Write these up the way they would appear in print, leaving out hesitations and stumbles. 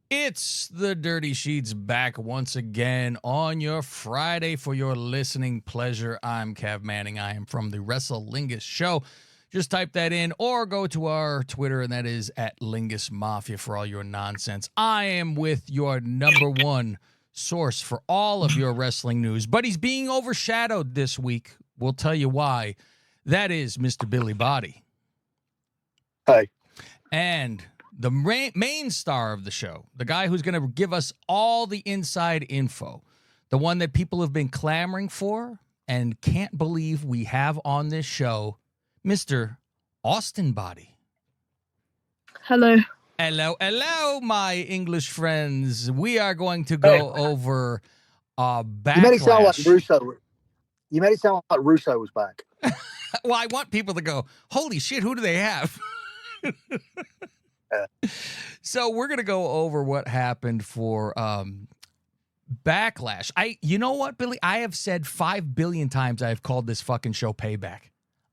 It's the Dirty Sheets back once again on your Friday for your listening pleasure. I'm Cav Manning. I am from the WrestleLingus Show. Just type that in or go to our Twitter, and that is at Lingus Mafia for all your nonsense. I am with your number one source for all of your wrestling news, but he's being overshadowed this week. We'll tell you why. That is Mr. Billy Body. Hi. And the main star of the show, the guy who's going to give us all the inside info, the one that people have been clamoring for and can't believe we have on this show, Mr. Austin Body. Hello. Hello, my English friends. We are going to go over Backlash. You made it sound like Russo. You made it sound like Russo was back. Well, I want people to go, holy shit, who do they have? So we're going to go over what happened for Backlash. You know what, Billy? I have said 5 billion times I've called this fucking show Payback.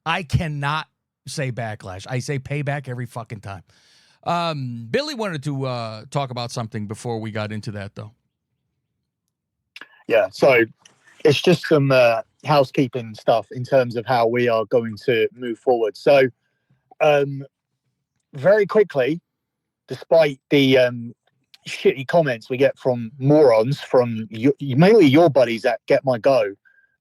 I cannot say Backlash. I say Payback every fucking time. Billy wanted to talk about something before we got into that, though. Yeah, so it's just some housekeeping stuff in terms of how we are going to move forward. So very quickly, despite the shitty comments we get from morons, from mainly your buddies at Get My Go,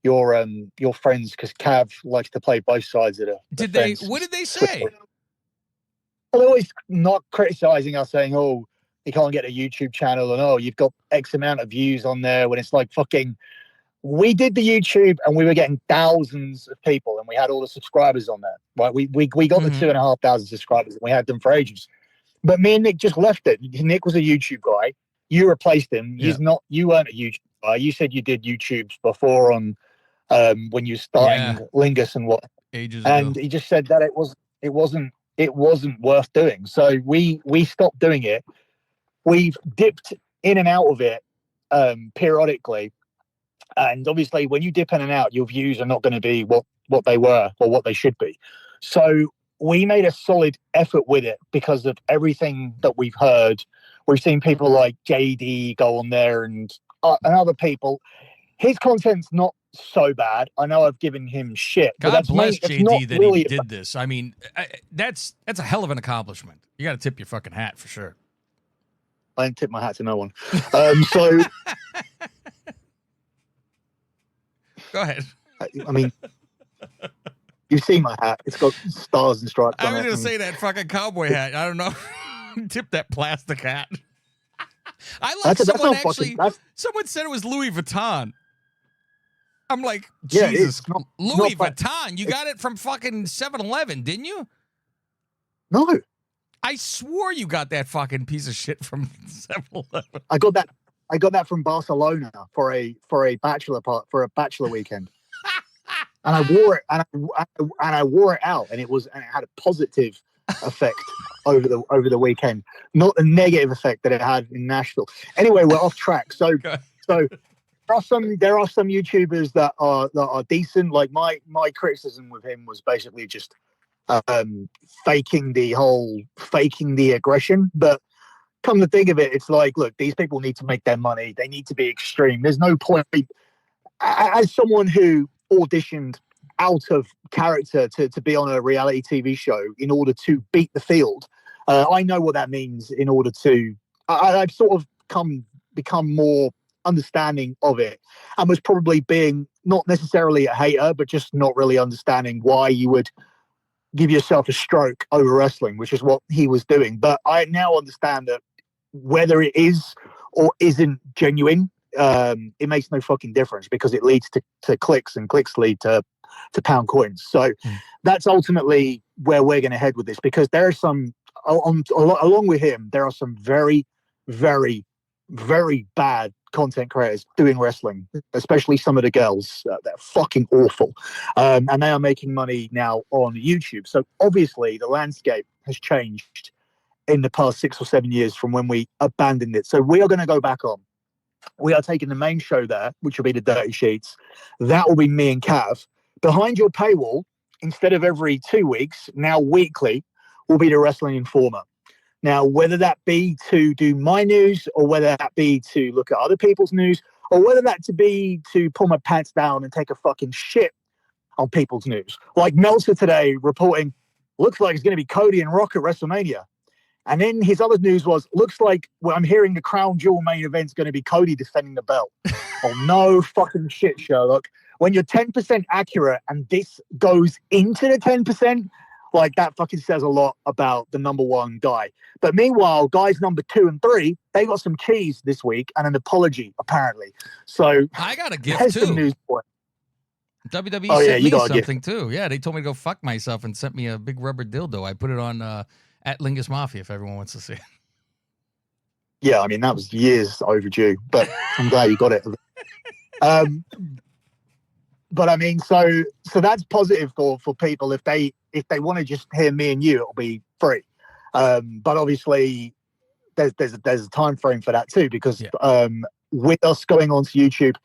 your friends, because Cav likes to play both sides of the fence. What did they say? Well, they're always not criticizing us, saying, "Oh, you can't get a YouTube channel," and "Oh, you've got X amount of views on there." When it's like fucking, we did the YouTube and we were getting thousands of people, and we had all the subscribers on there. Right? We got the 2,500 subscribers, and we had them for ages. But me and Nick just left it. Nick was a YouTube guy. You replaced him. Yeah. You weren't a YouTube guy. You said you did YouTubes before on when you were starting Lingus and what. Ages and ago. He just said that it wasn't worth doing. So we stopped doing it. We've dipped in and out of it periodically. And obviously when you dip in and out, your views are not going to be what they were or what they should be. So we made a solid effort with it because of everything that we've heard. We've seen people like JD go on there and other people. His content's not so bad. I know I've given him shit. God bless JD that he did this. I mean, that's a hell of an accomplishment. You got to tip your fucking hat for sure. I didn't tip my hat to no one. So go ahead. I mean, you've seen my hat. It's got stars and stripes on it. I was going to say that fucking cowboy hat. I don't know. Tip that plastic hat. I like someone said it was Louis Vuitton. I'm like, Jesus, Louis Vuitton. You got it from fucking 7-Eleven, didn't you? No. I swore you got that fucking piece of shit from 7-Eleven. I got that from Barcelona for a bachelor weekend. And I wore it, and I wore it out, and it had a positive effect over the weekend, not the negative effect that it had in Nashville. Anyway, we're off track. So there are some YouTubers that are decent. Like my criticism with him was basically just faking the aggression. But come to think of it, it's like, look, these people need to make their money. They need to be extreme. There's no point. As someone who auditioned out of character to be on a reality TV show in order to beat the field, I know what that means. In order to, I've sort of become more understanding of it, and was probably being not necessarily a hater, but just not really understanding why you would give yourself a stroke over wrestling, which is what he was doing. But I now understand that whether it is or isn't genuine, it makes no fucking difference, because it leads to clicks, and clicks lead to pound coins. So that's ultimately where we're going to head with this, because there are some, along with him, there are some very, very, very bad content creators doing wrestling, especially some of the girls. They're fucking awful. And they are making money now on YouTube. So obviously the landscape has changed in the past 6 or 7 years from when we abandoned it. So we are going to go back on. We are taking the main show there, which will be the Dirty Sheets. That will be me and Cav. Behind your paywall, instead of every 2 weeks, now weekly, will be the Wrestling Informer. Now, whether that be to do my news or whether that be to look at other people's news or whether that to be to pull my pants down and take a fucking shit on people's news. Like Meltzer today reporting, looks like it's going to be Cody and Rock at WrestleMania. And then his other news was, looks like I'm hearing the crown jewel main event's going to be Cody defending the belt. Oh, no fucking shit, Sherlock. When you're 10% accurate and this goes into the 10%, like that fucking says a lot about the number one guy. But meanwhile, guys number 2 and 3, they got some keys this week and an apology, apparently. So I got a gift too. Some news for it. WWE sent me something too. Yeah, they told me to go fuck myself and sent me a big rubber dildo. I put it on at Lingus Mafia if everyone wants to see it. Yeah, I mean, that was years overdue, but I'm glad you got it. But I mean, so that's positive for people. If they want to just hear me and you, it'll be free. But obviously there's a time frame for that too, because with us going on to YouTube,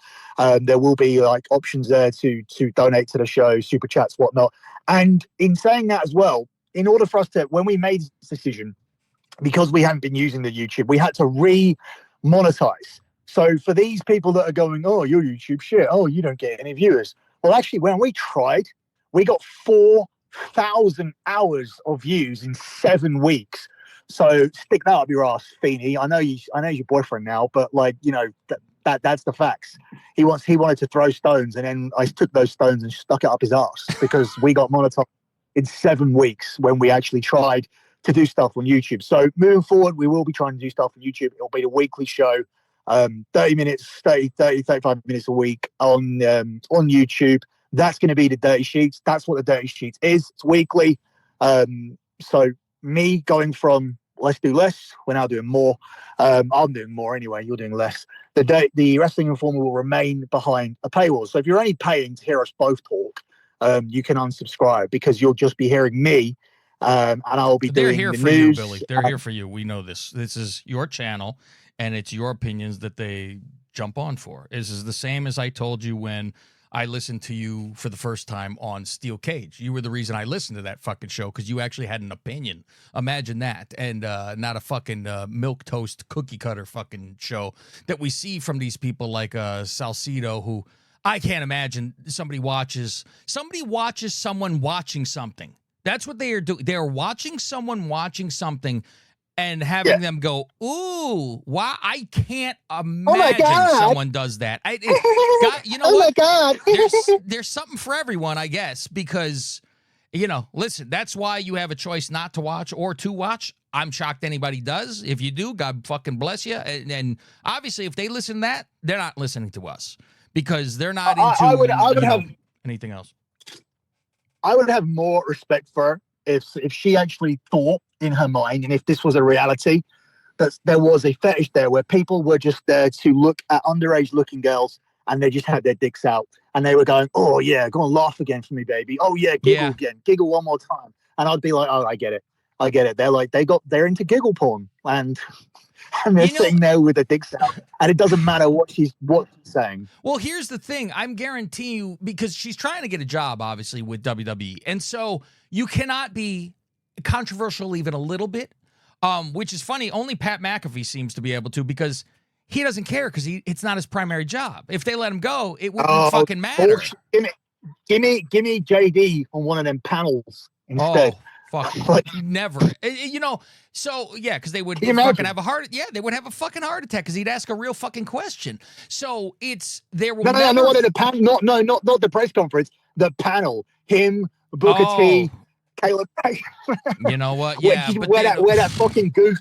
there will be like options there to donate to the show, super chats, whatnot. And in saying that as well, in order for us to, when we made this decision, because we hadn't been using the YouTube, we had to re-monetize. So for these people that are going, oh, your YouTube shit, oh, you don't get any viewers. Well, actually, when we tried, we got 4,000 hours of views in 7 weeks. So stick that up your ass, Feeney. I know he's your boyfriend now, but like, you know, that's the facts. He wanted to throw stones, and then I took those stones and stuck it up his ass because we got monetized in 7 weeks when we actually tried to do stuff on YouTube. So moving forward, we will be trying to do stuff on YouTube. It'll be the weekly show, 35 minutes a week on YouTube. That's going to be the Dirty Sheets. That's what the Dirty Sheets is. It's weekly. So me going from let's do less, we're now doing more. I'm doing more anyway. You're doing less. The Wrestling Informer will remain behind a paywall. So if you're only paying to hear us both talk, you can unsubscribe because you'll just be hearing me. And I'll be doing the news. They're here for you, Billy. They're here for you. We know this. This is your channel, and it's your opinions that they jump on for. This is the same as I told you when I listened to you for the first time on Steel Cage. You were the reason I listened to that fucking show because you actually had an opinion. Imagine that. And not a fucking milquetoast cookie cutter fucking show that we see from these people like Salcido, who I can't imagine somebody watches someone watching something. That's what they are doing. They're watching someone watching something and having them go, ooh, wow, I can't imagine someone does that. You know what? My God. There's something for everyone, I guess, because, you know, listen, that's why you have a choice not to watch or to watch. I'm shocked anybody does. If you do, God fucking bless you. And obviously, if they listen to that, they're not listening to us because they're not into anything else. I would have more respect for her if she actually thought in her mind, and if this was a reality, that there was a fetish there where people were just there to look at underage looking girls and they just had their dicks out and they were going, oh yeah, go and laugh again for me, baby. Oh yeah, giggle again, giggle one more time. And I'd be like, oh, I get it. They're like, they're into giggle porn and they're sitting there with their dicks out, and it doesn't matter what she's saying. Well, here's the thing. I'm guaranteeing you, because she's trying to get a job, obviously, with WWE. And so you cannot be controversial even a little bit, which is funny. Only Pat McAfee seems to be able to, because he doesn't care because it's not his primary job. If they let him go, it wouldn't fucking matter. Give me JD on one of them panels instead. Fuck, never. You know, so yeah, because they would fucking have a heart. Yeah, they would have a fucking heart attack because he'd ask a real fucking question. So there will no, the panel, not the press conference. The panel, him, Booker T, Caleb. You know what? Yeah, where that fucking goof,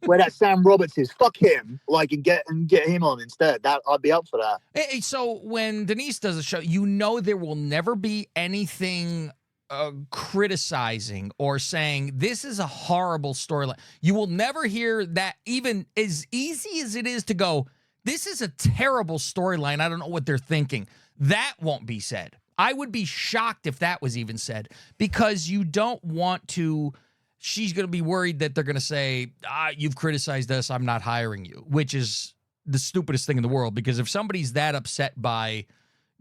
where that Sam Roberts is. Fuck him, like, and get him on instead. That I'd be up for that. Hey, so when Denise does a show, you know there will never be anything criticizing or saying this is a horrible storyline. You will never hear that, even as easy as it is to go, this is a terrible storyline, I don't know what they're thinking. That won't be said. I would be shocked if that was even said, because you don't want to. She's going to be worried that they're going to say, you've criticized us, I'm not hiring you, which is the stupidest thing in the world, because if somebody's that upset by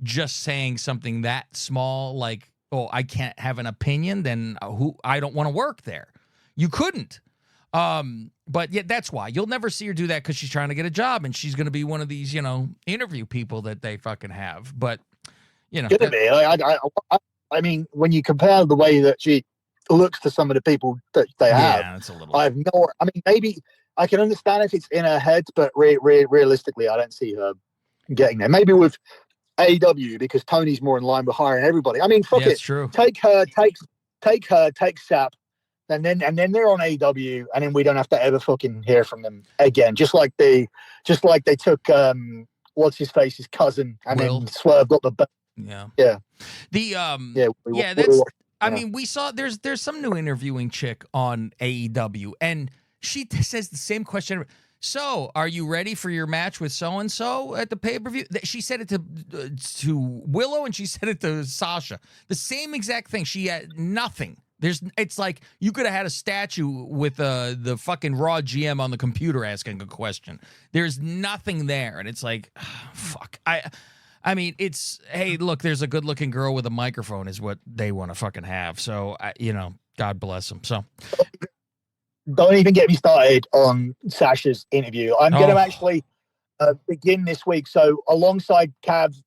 just saying something that small, like, oh, I can't have an opinion, then I don't want to work there. You couldn't. But yeah, that's why you'll never see her do that, because she's trying to get a job and she's going to be one of these, interview people that they fucking have. But Gonna be. I mean, when you compare the way that she looks to some of the people that they have, it's a little. I have no. I mean, maybe I can understand if it's in her head, but realistically, I don't see her getting there. Maybe with AEW, because Tony's more in line with hiring everybody. I mean, fuck it. True. Take Sap, and then they're on AEW, and then we don't have to ever fucking hear from them again. Just like they took what's his face's cousin, and Will. then Swerve got the Yeah. the that's. I mean, we saw there's some new interviewing chick on AEW, and she says the same question. So, are you ready for your match with so-and-so at the pay-per-view? She said it to Willow, and she said it to Sasha. The same exact thing. She had nothing. It's like you could have had a statue with the fucking Raw GM on the computer asking a question. There's nothing there, and it's like, fuck. I mean, it's, hey, look, there's a good-looking girl with a microphone is what they want to fucking have. So, God bless them. So. Don't even get me started on Sasha's interview. I'm going to actually begin this week. So alongside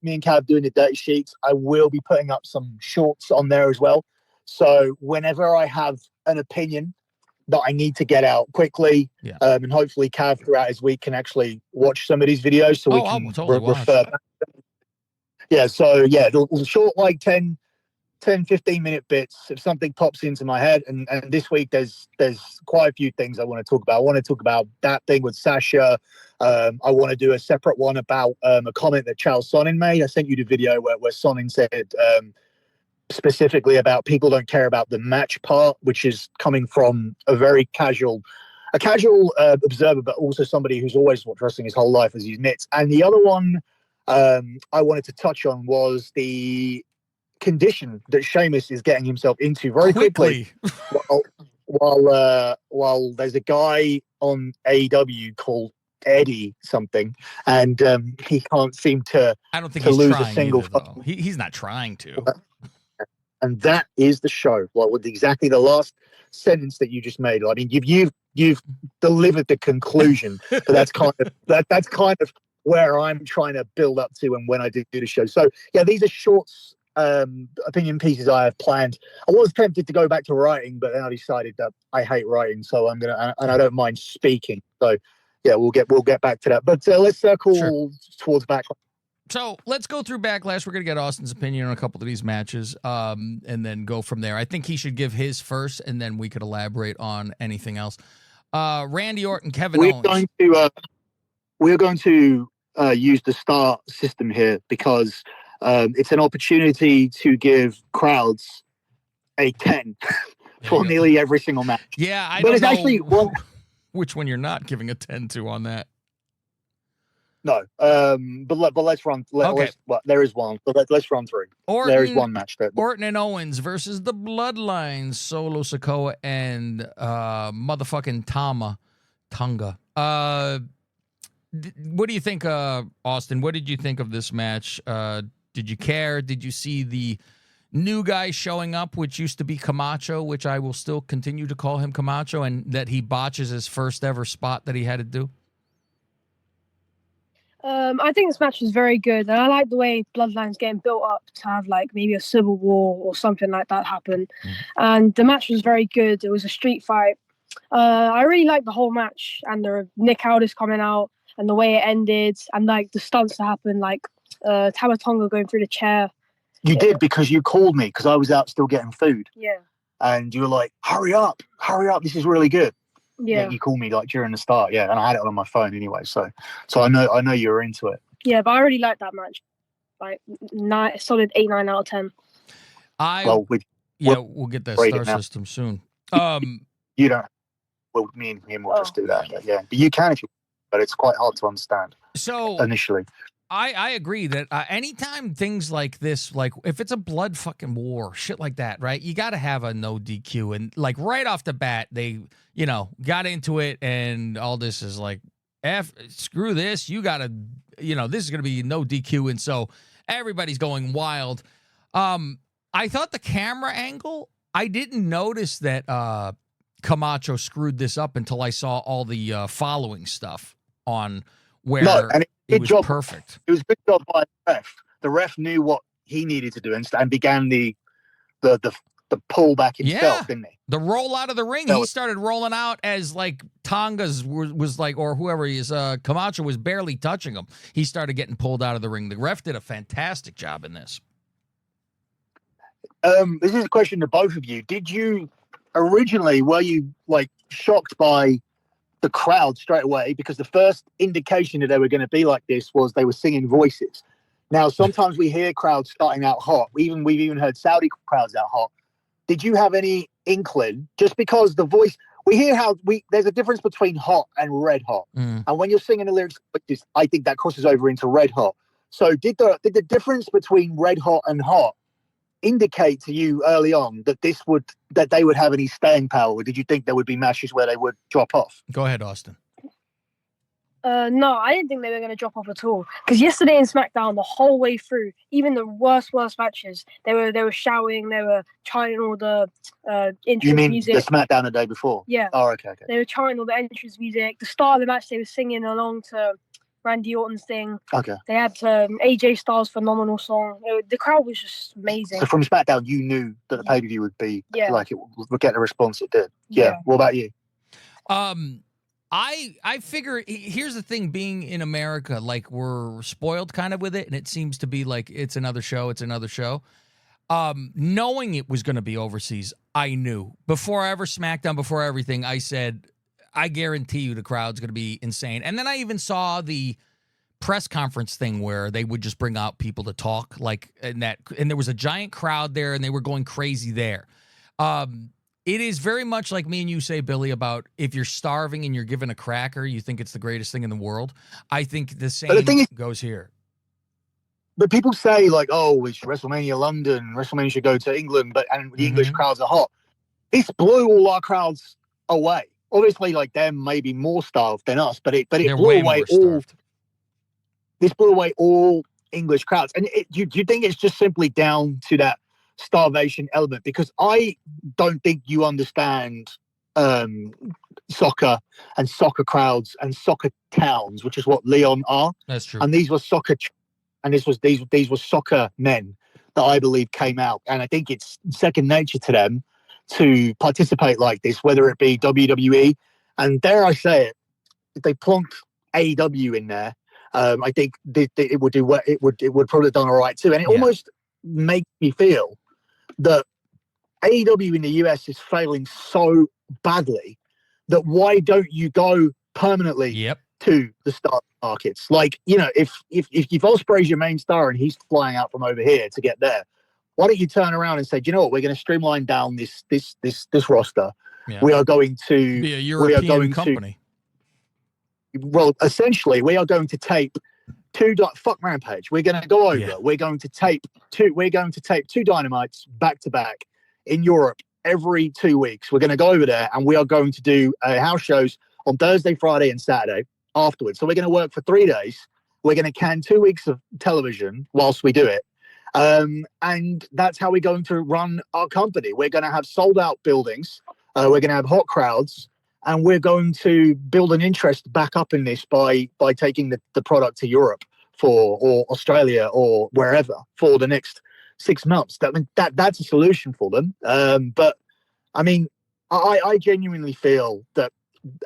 me and Cav doing the dirty sheets, I will be putting up some shorts on there as well. So whenever I have an opinion that I need to get out quickly, and hopefully Cav throughout his week can actually watch some of these videos so we can refer back. Yeah, so the short, like 10, 15 minute bits if something pops into my head, and this week there's quite a few things I want to talk about. I want to talk about that thing with Sasha. I want to do a separate one about a comment that Chael Sonnen made. I sent you the video where Sonnen said specifically about people don't care about the match part, which is coming from a very casual observer, but also somebody who's always watched wrestling his whole life as he's nits. And the other one I wanted to touch on was the condition that Sheamus is getting himself into very quickly. while there's a guy on AEW called Eddie something, and he can't seem to. I don't think to he's lose trying a single. Either, though. He's not trying to. And that is the show. Like with exactly the last sentence that you just made. I mean, you've delivered the conclusion, but that's kind of where I'm trying to build up to, and when I do the show. So yeah, these are shorts. Opinion pieces I have planned. I was tempted to go back to writing, but then I decided that I hate writing, so I'm gonna, and I don't mind speaking. So yeah, we'll get back to that. But let's circle towards Backlash. So let's go through Backlash. We're gonna get Austin's opinion on a couple of these matches, and then go from there. I think he should give his first, and then we could elaborate on anything else. Randy Orton, Kevin Owens. We're going to use the star system here because. It's an opportunity to give crowds a 10 for nearly every single match. Yeah, I but don't it's know actually which one you're not giving a 10 to on that. No, but let's run. There is one. But let's run through. There is one match there. Orton and Owens versus the Bloodlines, Solo Sikoa and motherfucking Tonga. What do you think, Austin? What did you think of this match? Did you care? Did you see the new guy showing up, which used to be Camacho, which I will still continue to call him Camacho, and that he botches his first ever spot that he had to do? I think this match was very good, and I like the way Bloodline's getting built up to have like maybe a civil war or something like that happen. And the match was very good. It was a street fight. I really liked the whole match, and the Nick Aldis coming out and the way it ended, and like the stunts that happened, like Tama Tonga going through the chair. You did, because you called me because I was out still getting food. Yeah. And you were like, hurry up, this is really good. Yeah. You called me like during the start, and I had it on my phone anyway, so I know you were into it. Yeah, but I really liked that match. Like solid 8-9 out of 10. We'll get that star system soon. You don't. Well, me and him will just do that. But you can if you. But it's quite hard to understand. So initially, I agree that anytime things like this, like if it's a blood fucking war, shit like that, right? You got to have a no DQ, and like right off the bat, they got into it, and all this is like, screw this. You got to, this is gonna be no DQ, and so everybody's going wild. I thought the camera angle, I didn't notice that Camacho screwed this up until I saw all the following stuff on where No, and it was perfect. It was a good job by the ref. The ref knew what he needed to do and began the pull back himself, didn't he? The roll out of the ring. He started rolling out as like Tonga's was like, or whoever he is, Camacho was barely touching him. He started getting pulled out of the ring. The ref did a fantastic job in this. This is a question to both of you. Did you originally, were you like shocked by the crowd straight away? Because the first indication that they were going to be like this was they were singing voices. Now, sometimes we hear crowds starting out hot. We've even heard Saudi crowds out hot. Did you have any inkling? Just because the voice, we hear how there's a difference between hot and red hot. And when you're singing the lyrics like this, I think that crosses over into red hot. So did the difference between red hot and hot indicate to you early on that they would have any staying power? Or did you think there would be matches where they would drop off? Go ahead, Austin. No, I didn't think they were going to drop off at all. Because yesterday in SmackDown, the whole way through, even the worst matches, they were shouting, they were chanting all the entrance You mean music. the SmackDown the day before? Yeah. Oh, okay. They were chanting all the entrance music. The start of the match, they were singing along to Randy Orton's thing. Okay. They had AJ Styles' phenomenal song. The crowd was just amazing. So from SmackDown, you knew that the pay-per-view would be like it would get the response it did. Yeah. What about you? I figure, here's the thing, being in America, like we're spoiled kind of with it, and it seems to be like it's another show. Knowing it was going to be overseas, I knew. Before ever SmackDown, before everything, I said, I guarantee you the crowd's going to be insane. And then I even saw the press conference thing where they would just bring out people to talk, and there was a giant crowd there, and they were going crazy there. It is very much like me and you say, Billy, about if you're starving and you're given a cracker, you think it's the greatest thing in the world. I think the same goes here. But people say, like, oh, it's WrestleMania London, WrestleMania should go to England, and the English crowds are hot. This blew all our crowds away. Obviously, like, they're maybe more starved than us, but it blew away all. This blew away all English crowds. And do you think it's just simply down to that starvation element? Because I don't think you understand soccer and soccer crowds and soccer towns, which is what Leon are. That's true. And these were soccer, and these were soccer men that I believe came out, and I think it's second nature to them to participate like this, whether it be WWE, and dare I say it, if they plonked AEW in there, I think it would do. It would probably have done all right too, and it almost makes me feel that AEW in the US is failing so badly that why don't you go permanently to the star markets? Like, you know, if Ospreay's your main star and he's flying out from over here to get there, why don't you turn around and say, do you know what, we're going to streamline down this roster. Yeah. We are going to be a European company. Well, essentially, we are going to tape fuck Rampage. We're going to go over. Yeah. We're going to tape two Dynamites back to back in Europe every 2 weeks. We're going to go over there and we are going to do house shows on Thursday, Friday, and Saturday afterwards. So we're going to work for 3 days. We're going to can 2 weeks of television whilst we do it. And that's how we're going to run our company. We're going to have sold out buildings. We're going to have hot crowds. And we're going to build an interest back up in this by taking the product to Europe or Australia or wherever for the next 6 months. That's a solution for them. But I mean, I genuinely feel that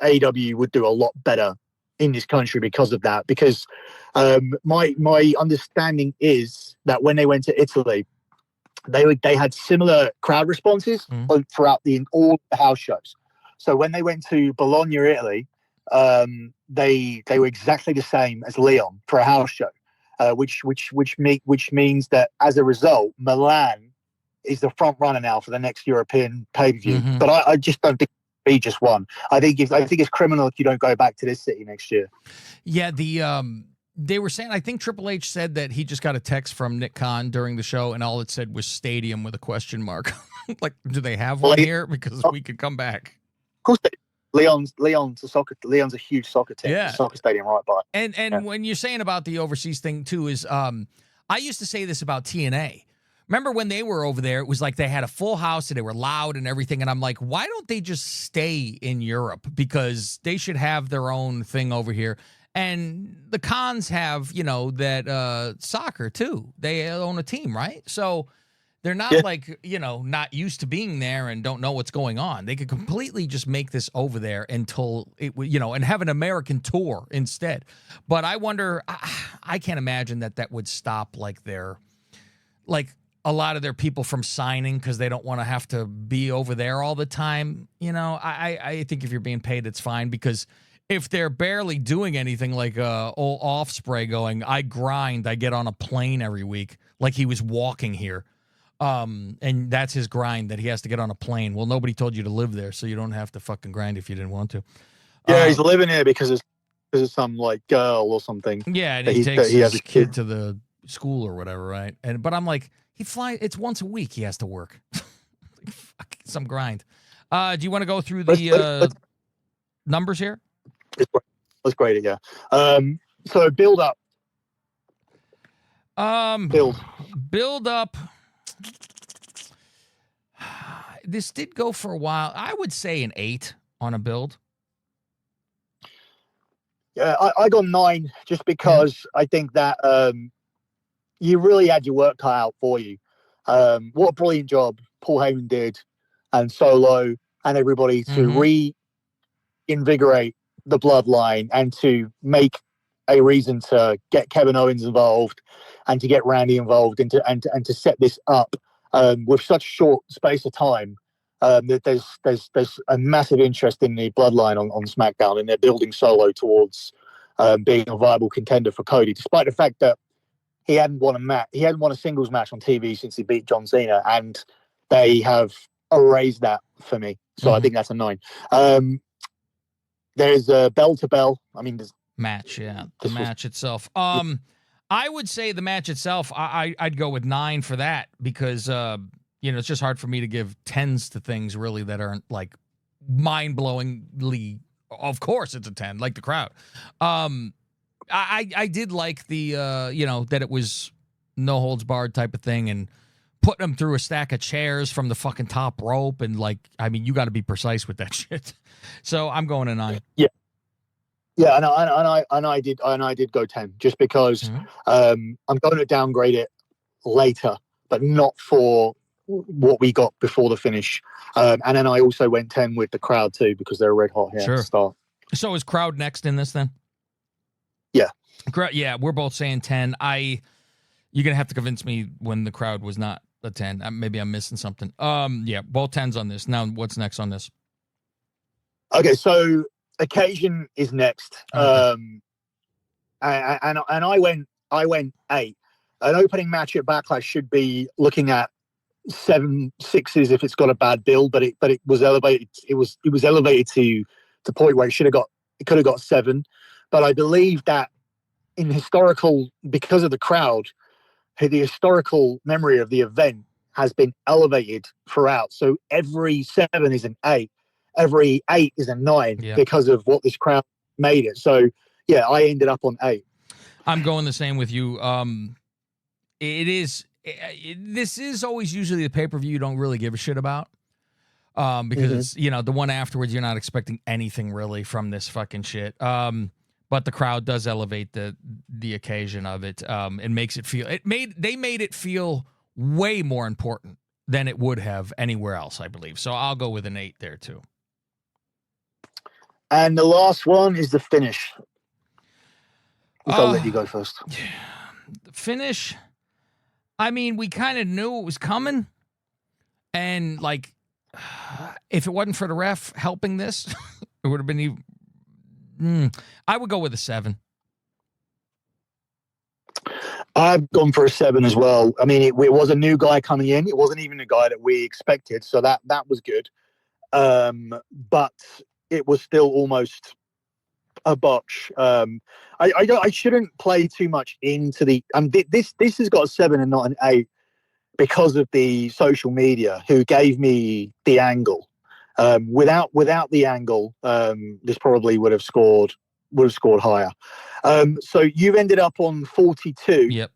AEW would do a lot better in this country because of that. Because my understanding is that when they went to Italy, they had similar crowd responses throughout all the house shows. So when they went to Bologna, Italy, they were exactly the same as Leon for a house show, which means that as a result, Milan is the front runner now for the next European pay-per-view. Mm-hmm. But I just don't think it'll be just one. I think it's criminal if you don't go back to this city next year. Yeah, they were saying, I think Triple H said that he just got a text from Nick Khan during the show, and all it said was stadium with a question mark. Like, do they have one here? Because we could come back. Of course, Leon's a huge soccer team. Yeah, soccer stadium right by. And when you're saying about the overseas thing too, is I used to say this about TNA remember when they were over there, it was like they had a full house and they were loud and everything. And I'm like, why don't they just stay in Europe? Because they should have their own thing over here. And the Khans have, that soccer too. They own a team, right? So they're not not used to being there and don't know what's going on. They could completely just make this over there until it, and have an American tour instead. But I wonder, I can't imagine that would stop a lot of their people from signing because they don't want to have to be over there all the time. I think if you're being paid, it's fine, because if they're barely doing anything, like old Offspray going, I grind, I get on a plane every week, like he was walking here. And that's his grind, that he has to get on a plane. Well, nobody told you to live there, so you don't have to fucking grind if you didn't want to. Yeah, he's living here because of some girl or something. Yeah, and he takes his kid to the school or whatever, right? But I'm like, it's once a week he has to work. Fuck, some grind. Do you want to go through the numbers here? Let's grade it, yeah. So build up. Build up. This did go for a while. I would say an 8 on a build. Yeah, I got 9 just because I think that you really had your work cut out for you. What a brilliant job Paul Heyman did, and Solo and everybody to reinvigorate the bloodline and to make a reason to get Kevin Owens involved and to get Randy involved and to set this up with such short space of time. That there's a massive interest in the bloodline on SmackDown, and they're building Solo towards being a viable contender for Cody, despite the fact that he hadn't won a singles match on TV since he beat John Cena, and they have erased that for me. So I think that's a 9. There's a bell to bell. I mean, there's match, the match itself. I would say the match itself, I'd go with 9 for that, because it's just hard for me to give 10s to things really that aren't like mind-blowingly. Of course, it's a 10, like the crowd. I did like the that it was no holds barred type of thing, and putting them through a stack of chairs from the fucking top rope, and you got to be precise with that shit. So I'm going a 9. Yeah. Yeah, and I did go 10 just because I'm going to downgrade it later, but not for what we got before the finish. And then I also went 10 with the crowd too, because they're red hot here at the start. So is crowd next in this then? Yeah. Yeah, we're both saying 10. You're gonna have to convince me when the crowd was not a 10. Maybe I'm missing something. Yeah, both 10s on this. Now, what's next on this? Okay, so Occasion is next. Okay. And I went 8. An opening match at Backlash should be looking at 7 6s if it's got a bad build, but it was elevated. It was elevated to the point where it could have got 7. But I believe that because of the crowd, the historical memory of the event has been elevated throughout. So every 7 is an 8. Every 8 is a 9 because of what this crowd made it. So, yeah, I ended up on 8. I'm going the same with you. This is always usually the pay-per-view you don't really give a shit about. Because it's, the one afterwards, you're not expecting anything really from this fucking shit. But the crowd does elevate the occasion of it. It makes it feel, they made it feel way more important than it would have anywhere else, I believe. So I'll go with an 8 there too. And the last one is the finish. I'll let you go first. The finish, I mean, we kind of knew it was coming. And, if it wasn't for the ref helping this, it would have been even... I would go with a 7. I've gone for a 7 as well. I mean, it was a new guy coming in. It wasn't even a guy that we expected, so that was good. But it was still almost a botch. I shouldn't play too much into the. This has got a 7 and not an 8 because of the social media who gave me the angle. Without the angle, this probably would have scored higher. So you've ended up on 42. Yep.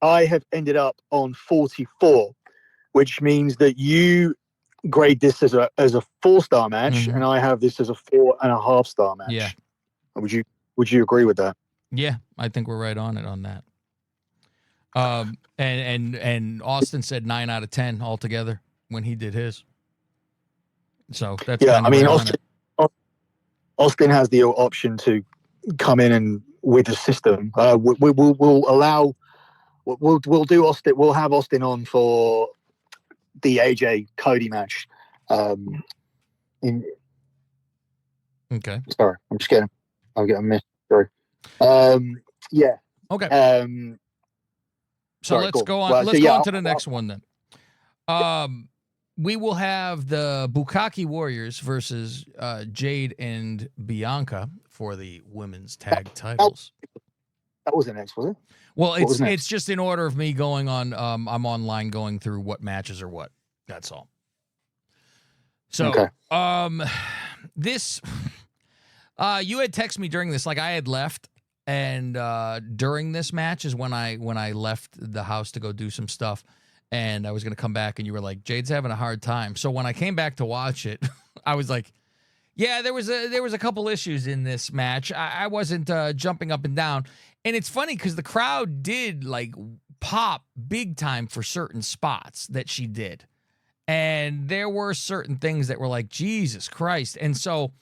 I have ended up on 44, which means that you grade this as a 4-star match, and I have this as a 4.5-star match. Yeah. Would you agree with that? Yeah, I think we're right on it on that. And Austin said 9 out of 10 altogether when he did his. So that's kind of Austin has the option to come in and with the system. We'll allow. We'll do Austin. We'll have Austin on for the AJ Cody match. Okay. Sorry, I'm just getting. I'm getting missed. Sorry. Yeah. Okay. So let's go on. Let's go on to the next one then. We will have the Bukkake Warriors versus Jade and Bianca for the women's tag titles. That was the next, was it? Well, it's just in order of me going on. I'm online going through what matches are what. That's all. So, okay. This, you had texted me during this, like I had left, and during this match is when I left the house to go do some stuff. And I was going to come back, and you were like, Jade's having a hard time. So when I came back to watch it, I was like, yeah, there was a couple issues in this match. I wasn't jumping up and down. And it's funny because the crowd did like pop big time for certain spots that she did. And there were certain things that were like, Jesus Christ. And so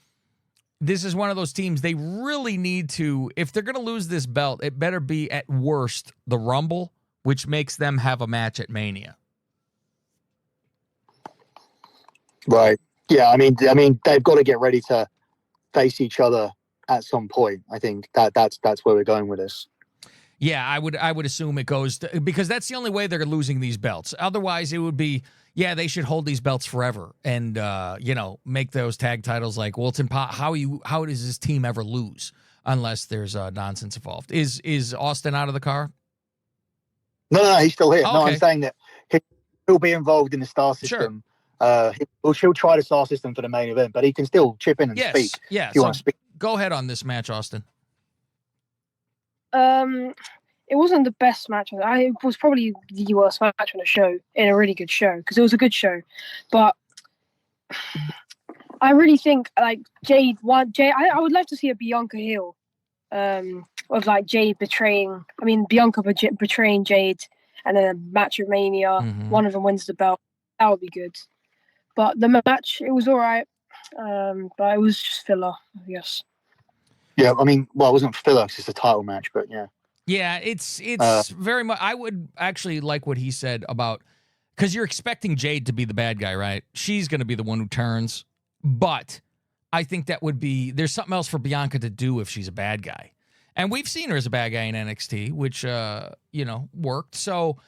this is one of those teams, they really need to, if they're going to lose this belt, it better be at worst the Rumble, which makes them have a match at Mania. Right. Yeah, I mean they've got to get ready to face each other at some point. I think that's where we're going with this. Yeah, I would assume it goes to, because that's the only way they're losing these belts. Otherwise, it would be, yeah, they should hold these belts forever and make those tag titles like, well, it's impossible. How does this team ever lose unless there's nonsense involved? Is Austin out of the car? No, he's still here. Okay. No, I'm saying that he'll be involved in the star system. Sure. He'll try the star system for the main event, but he can still chip in and speak. Yeah, if you want to speak. Go ahead on this match, Austin. It wasn't the best match. It was probably the worst match on the show, in a really good show, because it was a good show. But I really think like Jade. I would love to see a Bianca heel. Of like Jade Bianca betraying Jade, and then a match at Mania. One of them wins the belt. That would be good. But the match, it was all right. But it was just filler, I guess. Yeah, I mean, well, it wasn't filler because it's a title match, but yeah. Yeah, it's very much. I would actually like what he said about, because you're expecting Jade to be the bad guy, right? She's going to be the one who turns, but I think that would be, there's something else for Bianca to do if she's a bad guy. And we've seen her as a bad guy in NXT, which, worked. So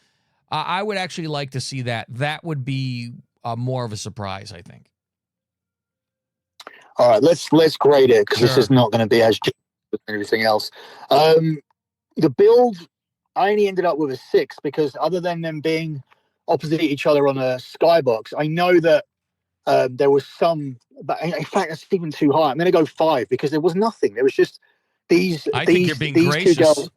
I would actually like to see that. That would be more of a surprise, I think. All right, let's grade it, because This is not going to be as with everything else. The build, I only ended up with a 6 because other than them being opposite each other on a skybox, I know that there was some, but in fact, that's even too high. I'm going to go 5 because there was nothing. There was just these two girls.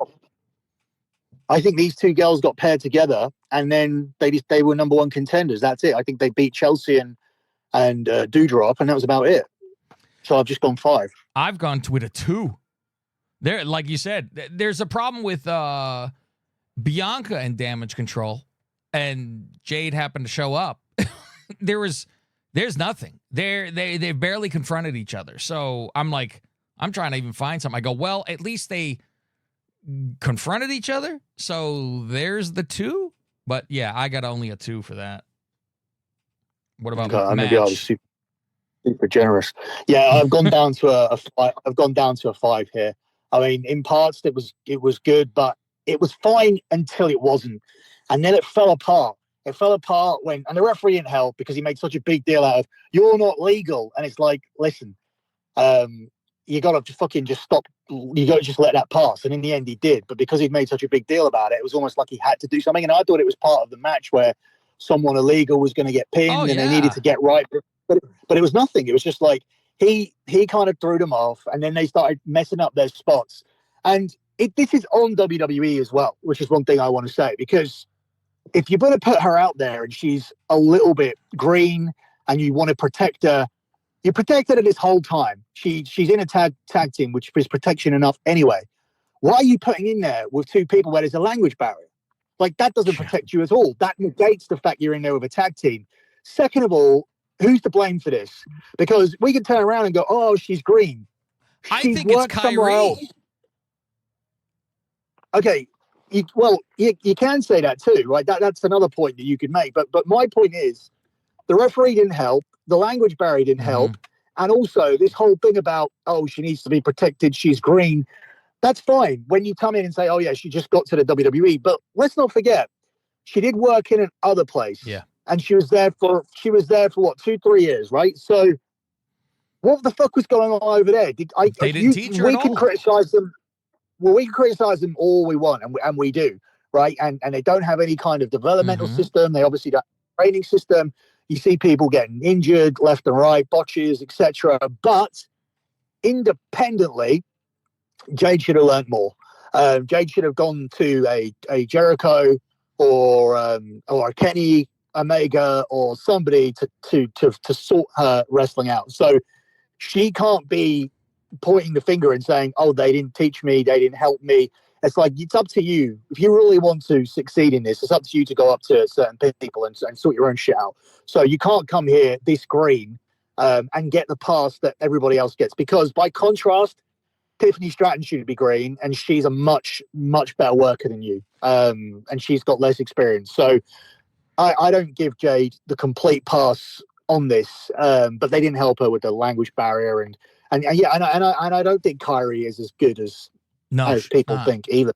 I think these two girls got paired together, and then they were number 1 contenders. That's it. I think they beat Chelsea and Doudrop, and that was about it. So I've just gone 5. I've gone to it a 2. There, like you said, there's a problem with Bianca and Damage Control, and Jade happened to show up. There's nothing. They barely confronted each other. So I'm trying to even find something. I go, well, at least they confronted each other. So there's the 2. But yeah, I got only a 2 for that. What about match? Maybe I was super generous. Yeah, I've gone down to a 5. I've gone down to a 5 here. I mean, in parts it was good, but it was fine until it wasn't, and then it fell apart. It fell apart and the referee didn't help because he made such a big deal out of, you're not legal, and it's like, listen, you got to fucking just stop. You got to just let that pass. And in the end, he did. But because he'd made such a big deal about it, it was almost like he had to do something. And I thought it was part of the match where someone illegal was going to get pinned, and they needed to get right. But it was nothing. It was just like he kind of threw them off, and then they started messing up their spots. And this is on WWE as well, which is one thing I want to say, because if you're going to put her out there and she's a little bit green and you want to protect her, you protected her this whole time. She's in a tag team, which is protection enough anyway. Why are you putting in there with two people where there's a language barrier? Like, that doesn't protect you at all. That negates the fact you're in there with a tag team. Second of all, who's to blame for this? Because we can turn around and go, oh, she's green. I think it's Kyrie. Okay, you can say that too, right? That's another point that you could make. But my point is, the referee didn't help, the language barrier didn't help, and also this whole thing about, oh, she needs to be protected, she's green. That's fine when you come in and say, oh yeah, she just got to the WWE. But let's not forget, she did work in another place. Yeah. And she was there for what, 2-3 years, right? So what the fuck was going on over there? They didn't teach her at all. We can criticize them. Well, we can criticize them all we want, and we do, right? And they don't have any kind of developmental system. They obviously don't have a training system. You see people getting injured left and right, botches, etc. But independently, Jade should have learned more. Jade should have gone to a Jericho or a Kenny Omega or somebody to sort her wrestling out. So she can't be pointing the finger and saying, oh, they didn't teach me, they didn't help me. It's like, it's up to you. If you really want to succeed in this, it's up to you to go up to certain people and sort your own shit out. So you can't come here this green and get the pass that everybody else gets, because by contrast, Tiffany Stratton should be green, and she's a much, much better worker than you. And she's got less experience. So I don't give Jade the complete pass on this, but they didn't help her with the language barrier, and I don't think Kyrie is as good as people think either.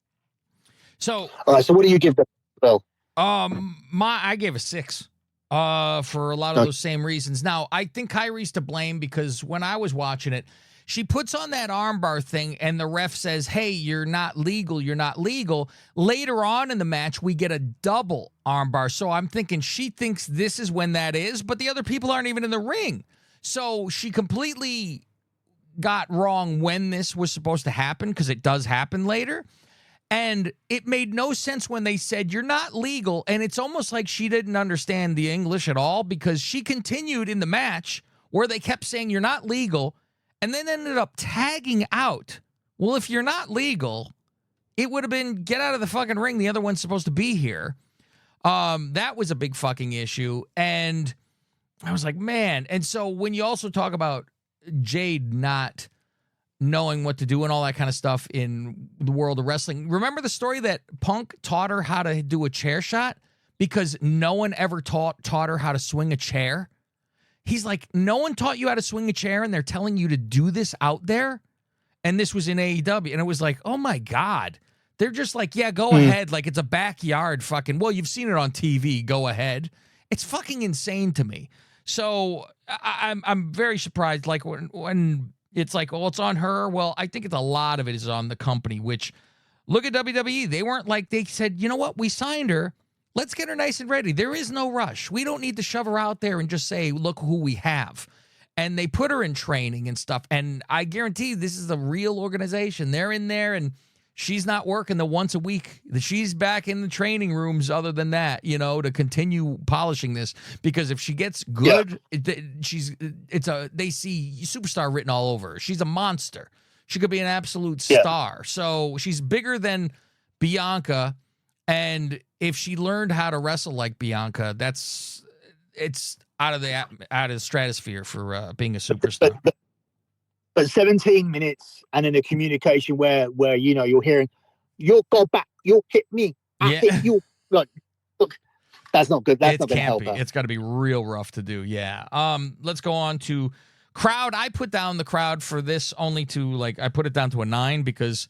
So, all right. So, what do you give them, Bill? I gave a 6. For a lot of those same reasons. Now, I think Kyrie's to blame because when I was watching it, she puts on that armbar thing and the ref says, hey, you're not legal. You're not legal. Later on in the match, we get a double armbar. So I'm thinking she thinks this is when that is, but the other people aren't even in the ring. So she completely got wrong when this was supposed to happen, because it does happen later. And it made no sense when they said, you're not legal. And it's almost like she didn't understand the English at all, because she continued in the match where they kept saying, you're not legal, and then ended up tagging out. Well, if you're not legal, it would have been get out of the fucking ring. The other one's supposed to be here. That was a big fucking issue. And I was like, man. And so when you also talk about Jade not knowing what to do and all that kind of stuff in the world of wrestling, remember the story that Punk taught her how to do a chair shot because no one ever taught her how to swing a chair? He's like, no one taught you how to swing a chair, and they're telling you to do this out there? And this was in AEW. And it was like, oh, my God. They're just like, yeah, go ahead. Like, it's a backyard fucking, well, you've seen it on TV. Go ahead. It's fucking insane to me. So I'm very surprised. Like, when it's like, well, it's on her. Well, I think it's a lot of it is on the company, which, look at WWE. They weren't like, they said, you know what? We signed her. Let's get her nice and ready. There is no rush. We don't need to shove her out there and just say, look who we have. And they put her in training and stuff. And I guarantee this is a real organization. They're in there, and she's not working the once a week. She's back in the training rooms other than that, to continue polishing this. Because if she gets good, they see superstar written all over her. She's a monster. She could be an absolute star. So she's bigger than Bianca. And if she learned how to wrestle like Bianca, it's out of the stratosphere for being a superstar. But 17 minutes and in a communication where you're hearing, you'll go back, you'll hit me, I hit you. Look, that's not good. That's not going to help her. It's got to be real rough to do. Yeah. Let's go on to crowd. I put down the crowd for this only to I put it down to a 9 because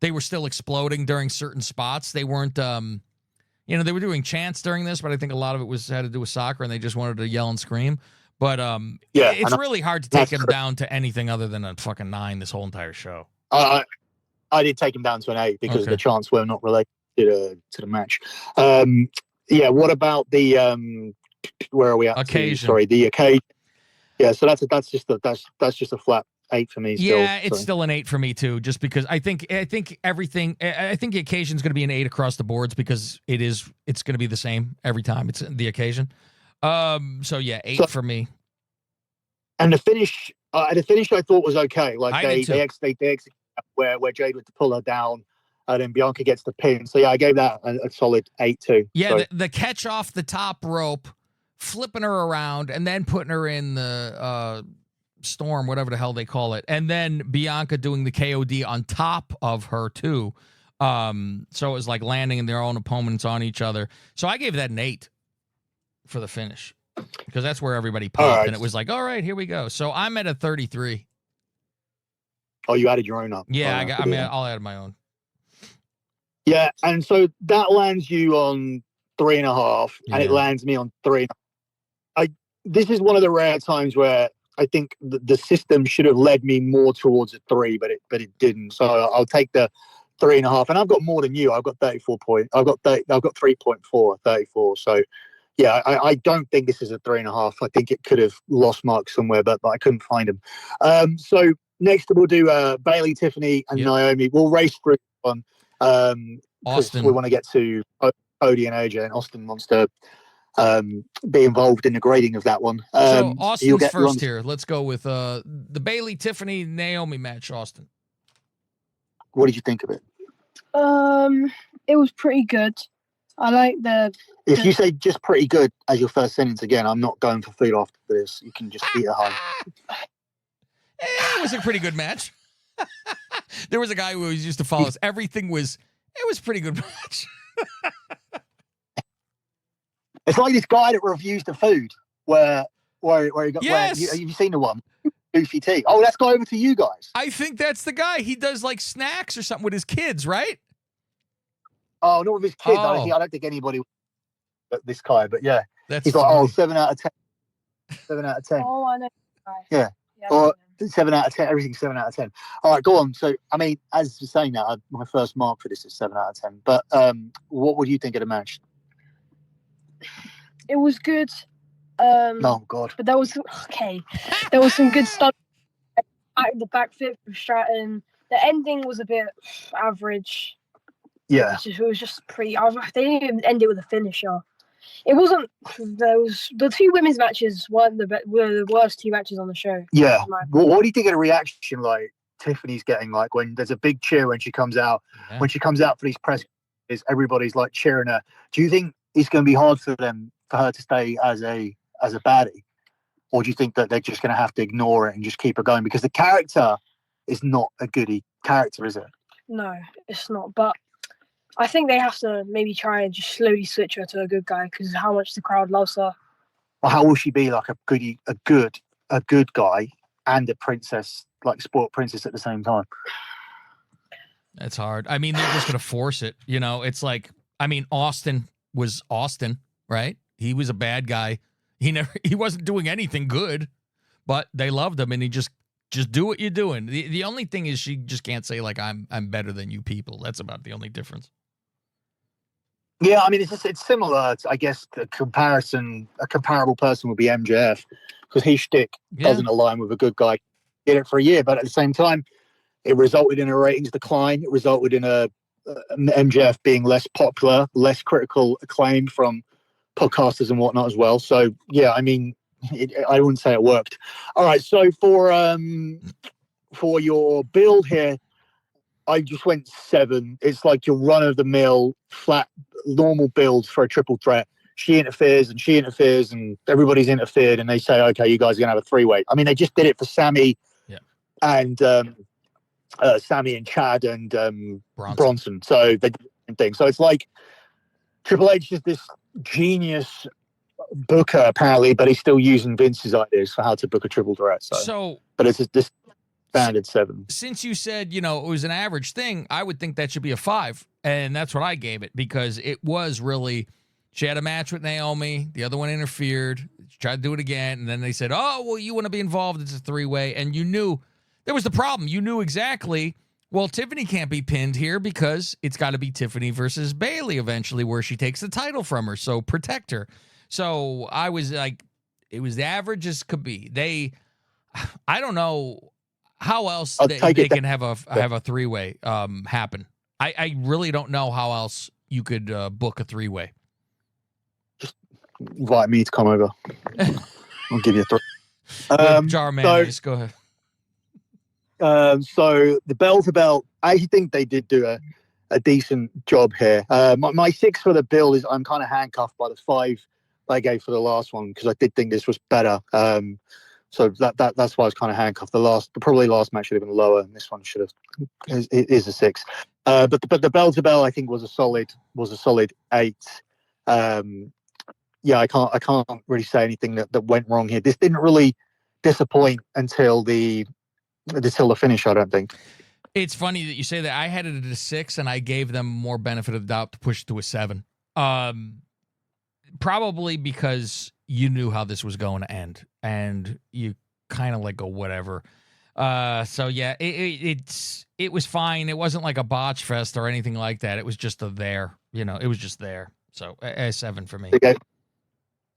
they were still exploding during certain spots. They weren't, they were doing chants during this, but I think a lot of it had to do with soccer, and they just wanted to yell and scream. But it's really hard to take him down to anything other than a fucking 9 this whole entire show. I did take him down to an 8 because the chants were not related to the match. What about the where are we at? Occasion. The occasion. Yeah, so that's just a flat 8 for me. Yeah, still, it's still an 8 for me too. Just because I think everything. I think the occasion's going to be an 8 across the boards because it's going to be the same every time. It's the occasion. So yeah, 8 for me. And the finish I thought was okay. Like they execute where Jade would pull her down, and then Bianca gets the pin. So yeah, I gave that a solid 8 too. Yeah, so. the catch off the top rope, flipping her around, and then putting her in the storm, whatever the hell they call it, and then Bianca doing the KOD on top of her too. So it was like landing and their own opponents on each other. So I gave that an 8 for the finish because that's where everybody popped, and it was like, all right, here we go. So I'm at a 33. Oh, you added your own up? Yeah, I'll add my own. Yeah, and so that lands you on 3.5, and it lands me on 3. This is one of the rare times where I think the system should have led me more towards a 3, but it didn't. So I'll take the 3.5, and I've got more than you. I've got 34 points. I've got 3.4, 34. So yeah, I don't think this is a 3.5. I think it could have lost marks somewhere, but I couldn't find them. So next we'll do Bailey, Tiffany, and Naomi. We'll race through one because we want to get to Cody and AJ, and Austin wants to be involved in the grading of that one. So Austin's first here. Let's go with the Bailey, Tiffany, Naomi match. Austin, what did you think of it? It was pretty good. I like If you say just pretty good as your first sentence again, I'm not going for food after this. You can just eat at home. It was a pretty good match. There was a guy who used to follow us. It was a pretty good match. It's like this guy that reviews the food where he got. Yes. Have you seen the one? Goofy T. Oh, let's go over to you guys. I think that's the guy. He does like snacks or something with his kids, right? Oh, not with his kids. Oh. I don't think anybody this guy, but yeah. That's he's like, 7 out of 10. 7 out of 10. Oh, I know. Yeah. Or 7 out of 10. Everything's 7 out of 10. All right, go on. So, I mean, as you're saying that, my first mark for this is 7 out of 10. But what would you think of the match? It was good. Oh God! But there was some good stuff. The back flip from Stratton. The ending was a bit average. Yeah, it was just pretty. They didn't even end it with a finisher. It wasn't. The two women's matches were the worst two matches on the show. Yeah. What do you think of the reaction like Tiffany's getting? Like when there's a big cheer when she comes out. Yeah. When she comes out for these press, everybody's like cheering her. Do you think it's going to be hard for her to stay as a baddie, or do you think that they're just going to have to ignore it and just keep her going because the character is not a goody character, is it? No, it's not. But I think they have to maybe try and just slowly switch her to a good guy because how much the crowd loves her. Well, how will she be like a good guy and a princess, like sport princess at the same time? That's hard. I mean, they're just going to force it. You know, it's like, I mean, Austin was Austin, right? He was a bad guy. He wasn't doing anything good, but they loved him, and he just do what you're doing. The only thing is she just can't say like I'm better than you people. That's about the only difference. Yeah, I mean it's similar. I guess a comparable person would be MJF because his shtick doesn't align with a good guy. He did it for a year, but at the same time, it resulted in a ratings decline. It resulted in a MJF being less popular, less critical acclaim from podcasters and whatnot as well. So yeah, I mean, I wouldn't say it worked. All right, so for your build here, I just went 7. It's like your run-of-the-mill, flat, normal build for a triple threat. She interferes, and everybody's interfered, and they say, okay, you guys are going to have a 3-way. I mean, they just did it for Sammy and Sammy and Chad and Bronson. So they did the same thing. So it's like Triple H is this genius booker, apparently, but he's still using Vince's ideas for how to book a triple threat. But it's this standard 7. Since you said, it was an average thing, I would think that should be a 5. And that's what I gave it because it was really, she had a match with Naomi. The other one interfered. She tried to do it again. And then they said, oh, well, you want to be involved. It's a 3-way. And you knew there was the problem. You knew exactly, well, Tiffany can't be pinned here because it's got to be Tiffany versus Bailey eventually where she takes the title from her. So protect her. So I was like, it was the average as could be. I don't know. How else I'll they take it can have a three-way happen? I really don't know how else you could book a three-way. Invite me to come over. I'll give you a three. With jar of mayonnaise. Go ahead. So the bell to bell, I actually think they did do a decent job here. My 6 for the bill is I'm kind of handcuffed by the 5 I gave for the last one because I did think this was better. So that's why I was kind of handcuffed. The last match should have been lower, and this one should have is a 6. But the bell to bell I think was a solid 8. Yeah, I can't really say anything that went wrong here. This didn't really disappoint until the finish, I don't think. It's funny that you say that. I had it at a 6, and I gave them more benefit of the doubt to push it to a 7. Probably because you knew how this was going to end, and you kind of like go whatever. So yeah, it was fine. It wasn't like a botch fest or anything like that. It was just there. It was just there. So a 7 for me. Okay.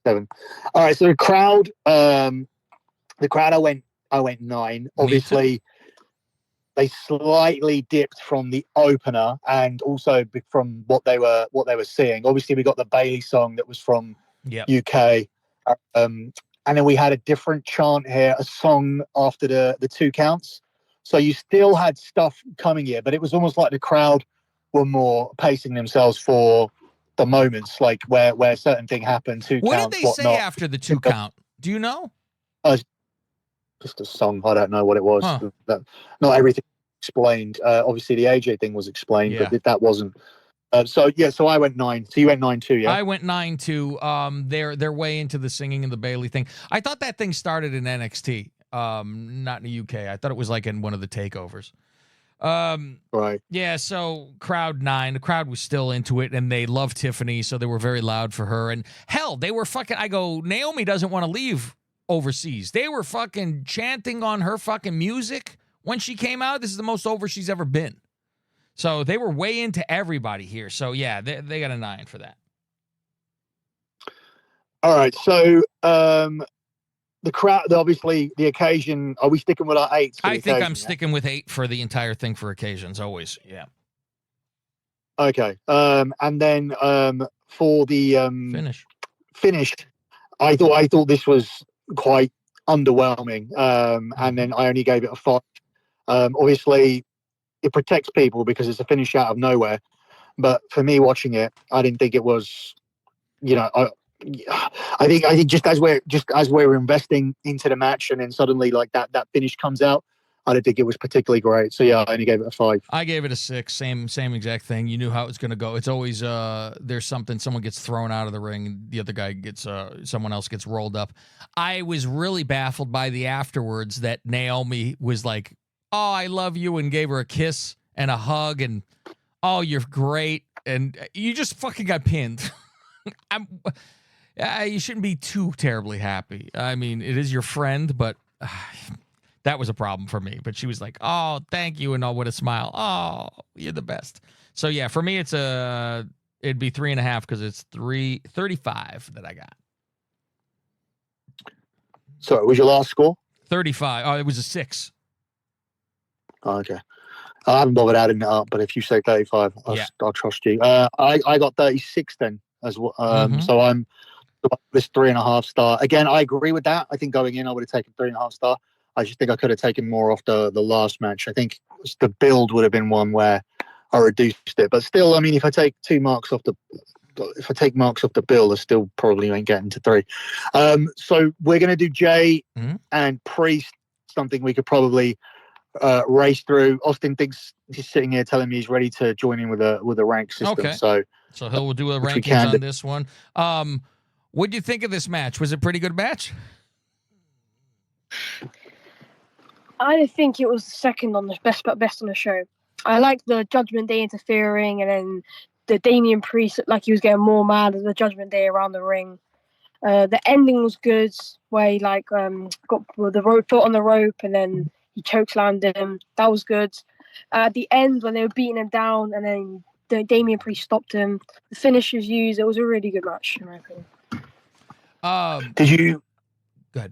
7. All right. So the crowd, I went 9. Obviously, they slightly dipped from the opener, and also from what they were seeing. Obviously, we got the Bailey song that was from UK, and then we had a different chant here, a song after the 2 counts. So you still had stuff coming here, but it was almost like the crowd were more pacing themselves for the moments, like where certain thing happened. 2 what counts. Did they say after the 2 count? Do you know? Just a song. I don't know what it was. Huh. Not everything explained. Obviously, the AJ thing was explained, but that wasn't. So I went 9. So you went 9 too, yeah? I went 9 too. They're way into the singing and the Bailey thing. I thought that thing started in NXT, not in the UK. I thought it was like in one of the takeovers. Right. Yeah, so crowd 9. The crowd was still into it, and they loved Tiffany, so they were very loud for her. And hell, they were fucking. I go, Naomi doesn't want to leave overseas. They were fucking chanting on her fucking music when she came out. This is the most over she's ever been. So they were way into everybody here. So yeah, they got a 9 for that. All right. So the crowd, obviously, the occasion. Are we sticking with our 8s? I think I'm sticking with 8 for the entire thing for occasions. Always, yeah. Okay. And then for the finish, I thought this was quite underwhelming. And then I only gave it a 5. Obviously, it protects people because it's a finish out of nowhere. But for me watching it, I didn't think it was, I think just as we're investing into the match, and then suddenly like that finish comes out, I didn't think it was particularly great. So yeah, I only gave it a 5. I gave it a 6. Same exact thing. You knew how it was going to go. It's always there's someone gets thrown out of the ring, and the other guy gets someone else gets rolled up. I was really baffled by the afterwards that Naomi was like, "Oh, I love you," and gave her a kiss and a hug, and "Oh, you're great," and you just fucking got pinned. You shouldn't be too terribly happy. I mean, it is your friend, but that was a problem for me. But she was like, "Oh, thank you," and all with a smile. "Oh, you're the best." So yeah, for me, it'd be 3.5 because it's 335 that I got. So what was your last score? 35. Oh, it was a 6. Oh, okay. I haven't bothered adding it up, but if you say 35, I'll trust you. I got 36 then as well. So I'm this 3.5 star. Again, I agree with that. I think going in, I would have taken 3.5 star. I just think I could have taken more off the last match. I think the build would have been one where I reduced it. But still, I mean, if I take marks off the bill, I still probably ain't getting to 3. So we're going to do Jay and Priest, something we could probably race through. Austin thinks he's sitting here telling me he's ready to join in with a rank system. Okay. So he'll do a rankings on this one. What do you think of this match? Was it a pretty good match? I think it was the second on the best on the show. I liked the Judgment Day interfering, and then the Damian Priest looked like he was getting more mad at the Judgment Day around the ring. The ending was good, where he got the foot on the rope, and then he chokeslammed him. That was good. At the end, when they were beating him down, and then Damian Priest stopped him, the finish was used. It was a really good match, in my opinion. Did you? Go ahead.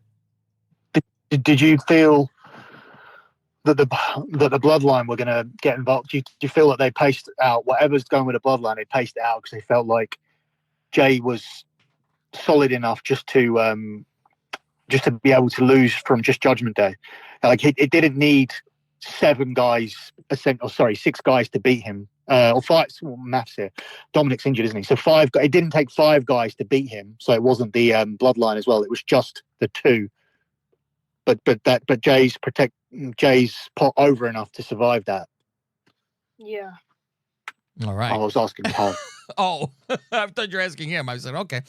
Did you feel that the bloodline were going to get involved? Do you feel that they paced out whatever's going with the bloodline? They paced it out because they felt like Jay was solid enough just to be able to lose from just Judgment Day. Like it didn't need 6 guys to beat him. Or 5. Well, maths here. Dominic's injured, isn't he? So 5. It didn't take 5 guys to beat him. So it wasn't the bloodline as well. It was just the 2. But Jay's pot over enough to survive that. Yeah. All right. I was asking Paul. Oh, I thought you were asking him. I said, okay.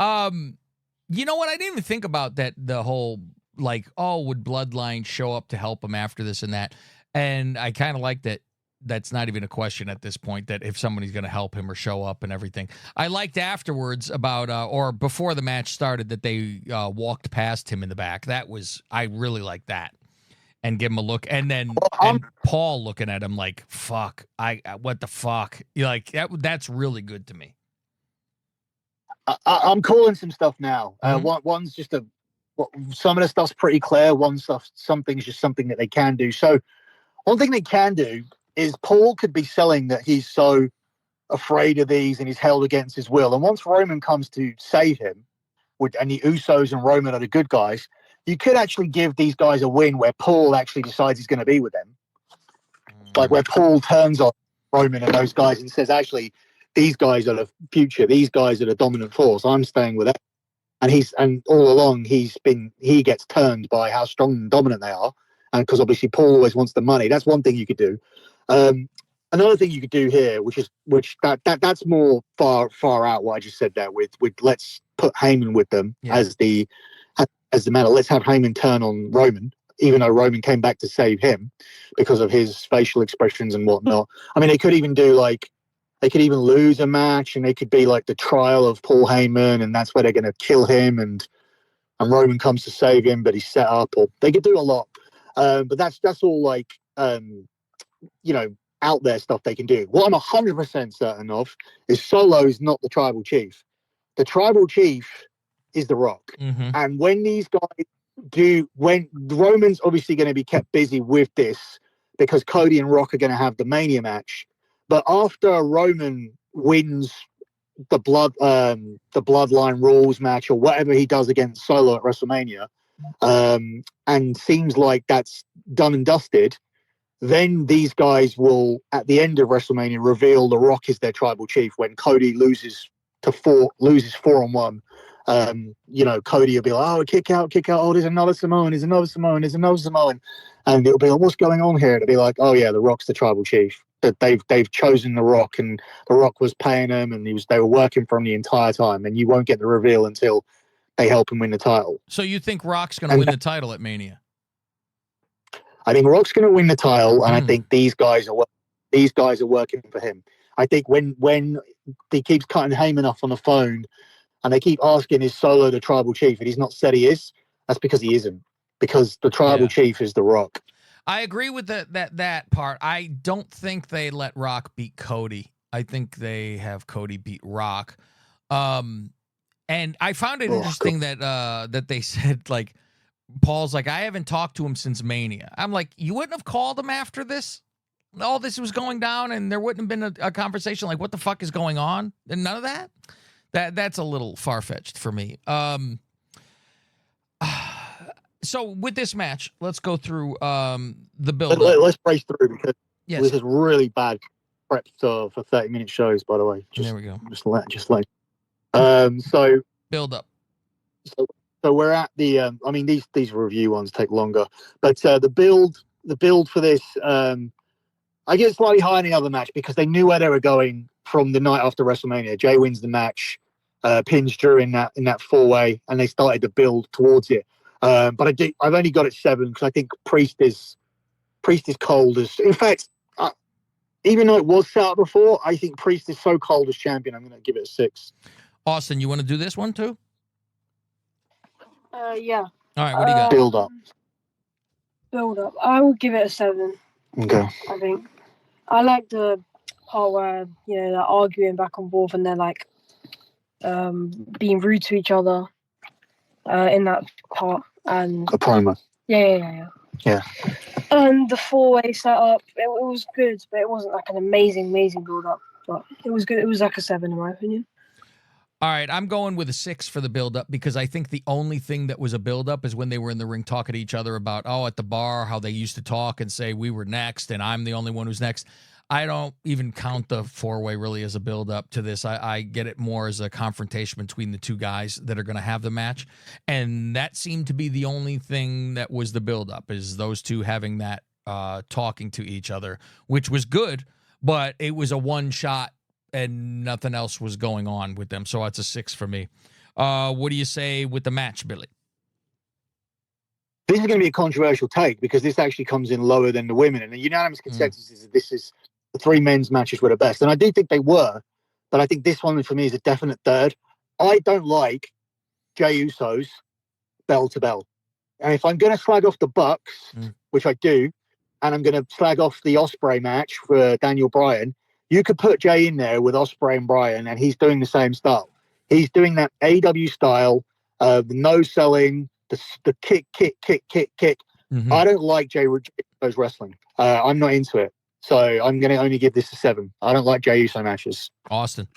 You know what? I didn't even think about that. The whole like, oh, would Bloodline show up to help him after this and that? And I kind of like that. That's not even a question at this point, that if somebody's going to help him or show up and everything. I liked afterwards about, or before the match started, that they walked past him in the back. I really liked that. And give him a look. And then and Paul looking at him like, fuck, what the fuck? You're like, that's really good to me. I'm calling some stuff now. One's just some of the stuff's pretty clear. Some things just something that they can do. So one thing they can do is Paul could be selling that he's so afraid of these and he's held against his will. And once Roman comes to save him, and the Usos and Roman are the good guys, you could actually give these guys a win where Paul actually decides he's going to be with them. Like where Paul turns on Roman and those guys and says, actually, these guys are the future. These guys are the dominant force. I'm staying with them. And all along he gets turned by how strong and dominant they are. And because obviously Paul always wants the money. That's one thing you could do. Another thing you could do here, that's more far out what I just said there with let's put Heyman with them as the matter. Let's have Heyman turn on Roman, even though Roman came back to save him because of his facial expressions and whatnot. I mean, they could even lose a match and they could be like the trial of Paul Heyman, and that's where they're going to kill him and Roman comes to save him, but he's set up. Or they could do a lot. But that's all like, out there stuff they can do. What I'm 100% certain of is Solo is not the tribal chief. The tribal chief is The Rock. Mm-hmm. And when these guys when Roman's obviously going to be kept busy with this because Cody and Rock are going to have the Mania match. But after Roman wins the Bloodline Rules match or whatever he does against Solo at WrestleMania, and seems like that's done and dusted, then these guys will, at the end of WrestleMania, reveal The Rock is their tribal chief when Cody loses 4-on-1. Cody will be like, oh, kick out. Oh, there's another Samoan. And it'll be like, what's going on here? It'll be like, oh yeah, The Rock's the tribal chief. That they've chosen The Rock, and The Rock was paying them, and they were working for him the entire time. And you won't get the reveal until they help him win the title. So you think Rock's going to win the title at Mania? I think Rock's going to win the title, and I think these guys are working for him. I think when he keeps cutting Heyman off on the phone, and they keep asking, is Solo the tribal chief? And he's not said he is. That's because he isn't. Because the tribal chief is The Rock. I agree with that part. I don't think they let Rock beat Cody. I think they have Cody beat Rock. And I found it interesting that they said, like, Paul's like, I haven't talked to him since Mania. I'm like, you wouldn't have called him after this? All this was going down and there wouldn't have been a conversation like, what the fuck is going on? And none of that? That's a little far-fetched for me. So with this match, let's go through the build. Let's race through because this is really bad prep for 30-minute shows, by the way. There we go. So build up. So we're at the these review ones take longer, but the build for this I get slightly higher in the other match because they knew where they were going from the night after WrestleMania. Jay wins the match, pins Drew in that 4-way, and they started to build towards it. But I've only got it 7 because I think Priest is cold as. In fact, even though it was set up before, I think Priest is so cold as champion. I'm going to give it a 6. Austin, you want to do this one too? Yeah. All right, what do you got? Build up. I will give it a 7. Okay. I think I like the part where they're arguing back and forth and they're like being rude to each other in that part and a promo. Yeah. Yeah. And the 4-way setup, it was good, but it wasn't like an amazing build up. But it was good. It was like a 7 in my opinion. All right, I'm going with a 6 for the build-up because I think the only thing that was a build-up is when they were in the ring talking to each other about, at the bar, how they used to talk and say we were next and I'm the only one who's next. I don't even count the 4-way really as a build-up to this. I get it more as a confrontation between the two guys that are going to have the match. And that seemed to be the only thing that was the build-up, is those two having that talking to each other, which was good, but it was a one-shot and nothing else was going on with them. So it's a 6 for me. What do you say with the match, Billy? This is going to be a controversial take because this actually comes in lower than the women. And the unanimous consensus is that this is the 3 men's matches were the best. And I do think they were, but I think this one for me is a definite third. I don't like Jey Uso's bell to bell. And if I'm going to slag off the Bucks, which I do, and I'm going to slag off the Ospreay match for Daniel Bryan, you could put Jey in there with Ospreay and Bryan, and he's doing the same style. He's doing that AW style, the no selling, the kick. Mm-hmm. I don't like Jey Uso's wrestling. I'm not into it. So I'm going to only give this a 7. I don't like Jey Uso matches. Austin.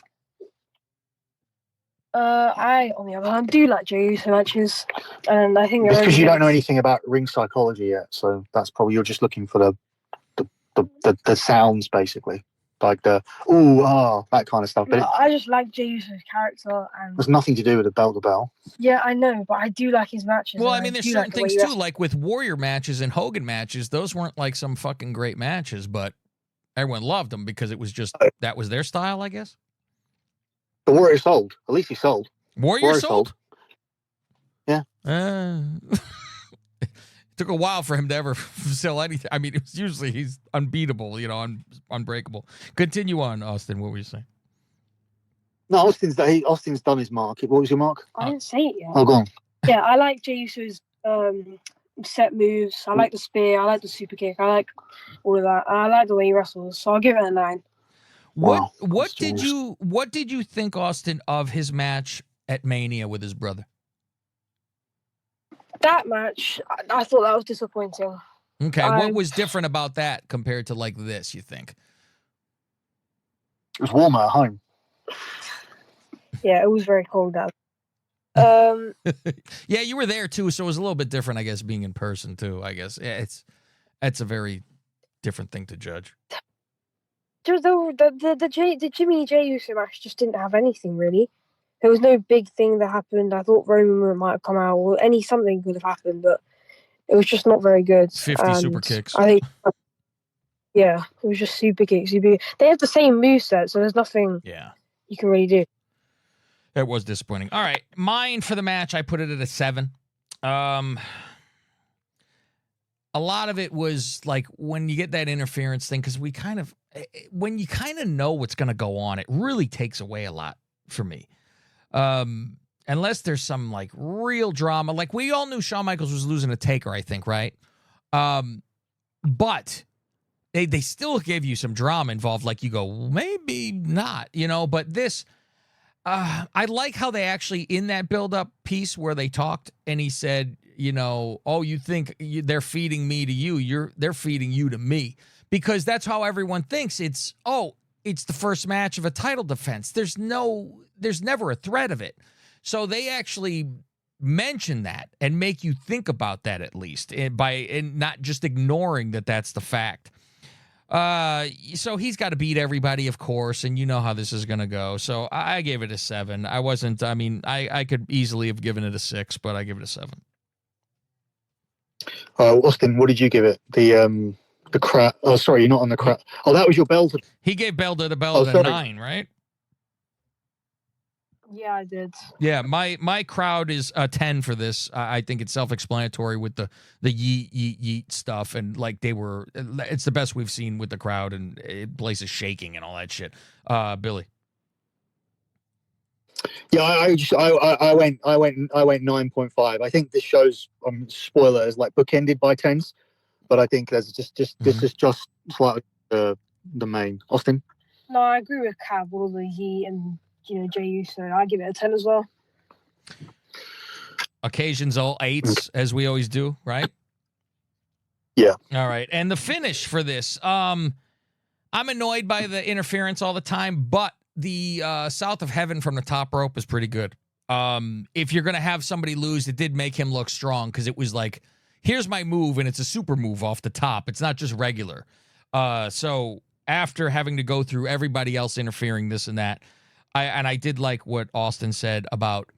I, on the other hand, do like Jey Uso matches. And I think... It's because you don't know anything about ring psychology yet. So that's probably, you're just looking for the sounds, basically. Like that kind of stuff. But I just like Jey Uso's character, and there's nothing to do with the bell to bell. Yeah, I know, but I do like his matches. Well, I mean, there's certain things too, like with Warrior matches and Hogan matches. Those weren't like some fucking great matches, but everyone loved them because it was just that was their style, I guess. The Warrior sold. At least he sold. Warrior sold. Yeah. It took a while for him to ever sell anything. I mean, it was usually he's unbeatable, unbreakable. Continue on, Austin. What were you saying? No, Austin's done his mark. What was your mark? I didn't say it yet. Oh, go on. Yeah, I like Jey Uso's set moves. I like the spear. I like the super kick. I like all of that. And I like the way he wrestles. So I'll give it a 9. What did you think, Austin, of his match at Mania with his brother? That match, I thought that was disappointing. Okay, what was different about that compared to like this, you think? It was warmer at home. Yeah, it was very cold out. Yeah, you were there too, so it was a little bit different, I guess, being in person too. I guess it's a very different thing to judge. The Jimmy Jey Uso match just didn't have anything really. There was no big thing that happened. I thought Roman might have come out, or something could have happened, but it was just not very good. 50 super kicks. I think, yeah, it was just super kicks. They have the same moveset, so there's nothing you can really do. It was disappointing. All right, mine for the match, I put it at a 7. A lot of it was like when you get that interference thing, because when you kind of know what's going to go on, it really takes away a lot for me. Unless there's some like real drama, like we all knew Shawn Michaels was losing a Taker, I think, right? But they still gave you some drama involved. Like you go, maybe not, but this, I like how they actually in that build-up piece where they talked and he said, you think they're feeding me to you, they're feeding you to me, because that's how everyone thinks. It's the first match of a title defense. There's never a threat of it. So they actually mention that and make you think about that at least, and not just ignoring that that's the fact. So he's got to beat everybody, of course, and you know how this is going to go. So I gave it a 7. I could easily have given it a 6, but I give it a 7. Austin, what did you give it? The crowd. Oh, sorry, you're not on the crowd. Oh, that was your bell. He gave bell to the bell at a 9, right? Yeah, I did. Yeah, my crowd is a 10 for this. I think it's self-explanatory with the yeet stuff, and like it's the best we've seen with the crowd, and place is shaking and all that shit. Billy. Yeah, I went 9.5. I think this show's spoilers like bookended by 10s, but I think there's just this is just slightly the main. Austin. No, I agree with Cav. All the yeet and Jey Uso, I give it a 10 as well. Occasions all 8s, as we always do, right? Yeah. All right. And the finish for this, I'm annoyed by the interference all the time, but the South of Heaven from the top rope is pretty good. If you're going to have somebody lose, it did make him look strong because it was like, here's my move, and it's a super move off the top. It's not just regular. So after having to go through everybody else interfering, this and that, I did like what Austin said about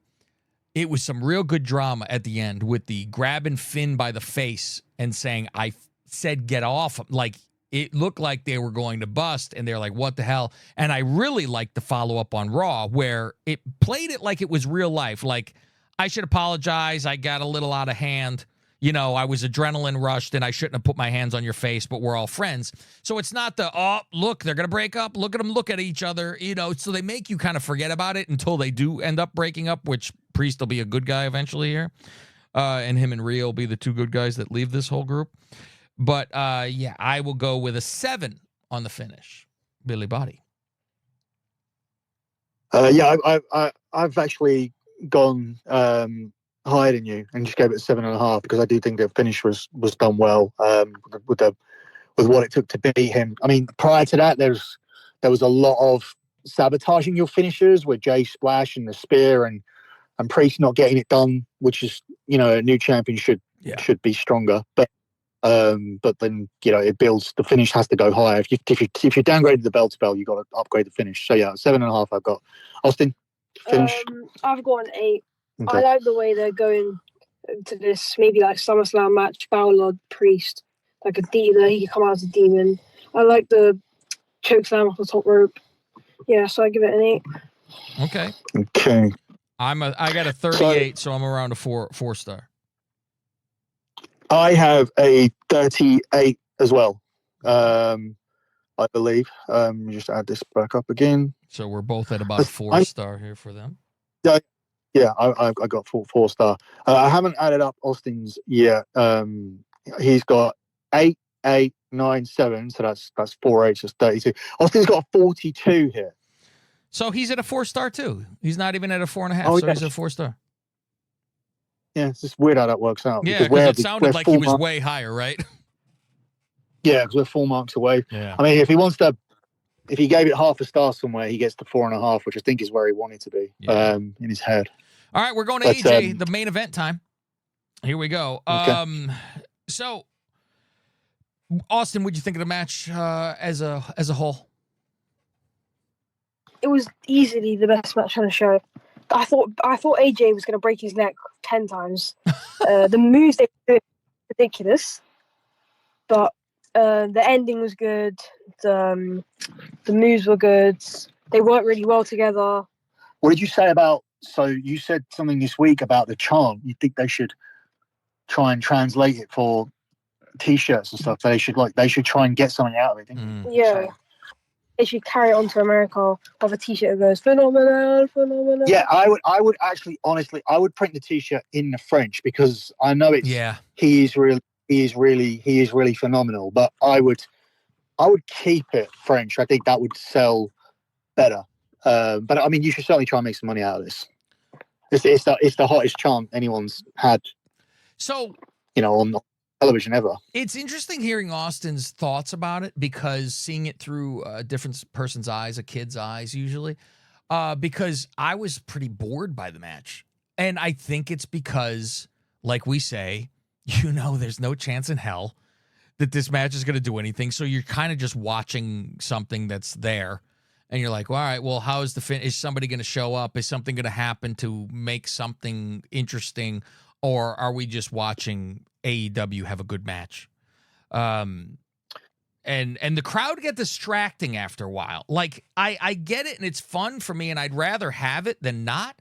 it was some real good drama at the end with the grabbing Finn by the face and saying, I said get off. Like, it looked like they were going to bust, and they're like, what the hell? And I really liked the follow-up on Raw, where it played it like it was real life. Like, I should apologize. I got a little out of hand. You know, I was adrenaline rushed, and I shouldn't have put my hands on your face, but we're all friends. So it's not the, oh, look, they're going to break up. Look at them look at each other. You know, so they make you kind of forget about it until they do end up breaking up, which Priest will be a good guy eventually here. And him and Rhea will be the two good guys that leave this whole group. But, yeah, I will go with a 7 on the finish. Billy Body. Yeah, I've actually gone higher than you and just gave it a 7.5 because I do think the finish was done well with what it took to beat him. I mean, prior to that, there was a lot of sabotaging your finishers with Jay Splash and the spear and Priest not getting it done, which is, you know, a new champion should be stronger. But then, you know, it builds. The finish has to go higher. If you downgraded the bell to bell, you got to upgrade the finish. So yeah, 7.5. I've got. Austin, finish. I've got an 8. Okay. I like the way they're going to this, maybe like SummerSlam match, Balor Priest, like a demon. He can come out as a demon. I like the chokeslam off the top rope. Yeah, so I give it an 8. Okay. Okay. I got a 38, so I'm around a 4 star. I have a 38 as well. I believe. Just add this back up again. So we're both at about a 4 star here for them. Yeah, I got 4 star. I haven't added up Austin's yet. He's got 8, 8, 9, 7. So that's 4 8. That's 32. Austin's got 42 here. So he's at a 4 star too. He's not even at a 4.5. Oh, so he's at a 4 star. Yeah, it's just weird how that works out. Yeah, because it sounded like he was way higher, right? Yeah, because we're 4 marks away. Yeah. I mean, if he gave it half a star somewhere, he gets to 4.5, which I think is where he wanted to be in his head. All right, we're going to AJ, the main event time. Here we go. Okay. So, Austin, what'd you think of the match as a whole? It was easily the best match on the show. I thought AJ was going to break his neck 10 times. The moves they were ridiculous, but the ending was good. The moves were good. They worked really well together. What did you say about? So you said something this week about the chant. You think they should try and translate it for T-shirts and stuff. They should try and get something out of it. Didn't you? Yeah. They should carry it on to America of a T-shirt that goes phenomenal. Yeah, I would actually, honestly, I would print the T-shirt in the French because I know it's. Yeah. He is really phenomenal. But I would keep it French. I think that would sell better. But I mean, you should certainly try and make some money out of this. It's the hottest chant anyone's had. So, you know, on television ever. It's interesting hearing Austin's thoughts about it because seeing it through a different person's eyes, a kid's eyes usually, because I was pretty bored by the match. And I think it's because, like we say, you know, there's no chance in hell that this match is going to do anything. So you're kind of just watching something that's there. And you're like, well, all right, well, how is the finish? Is somebody going to show up? Is something going to happen to make something interesting? Or are we just watching AEW have a good match? And the crowd get distracting after a while. Like, I get it, and it's fun for me, and I'd rather have it than not.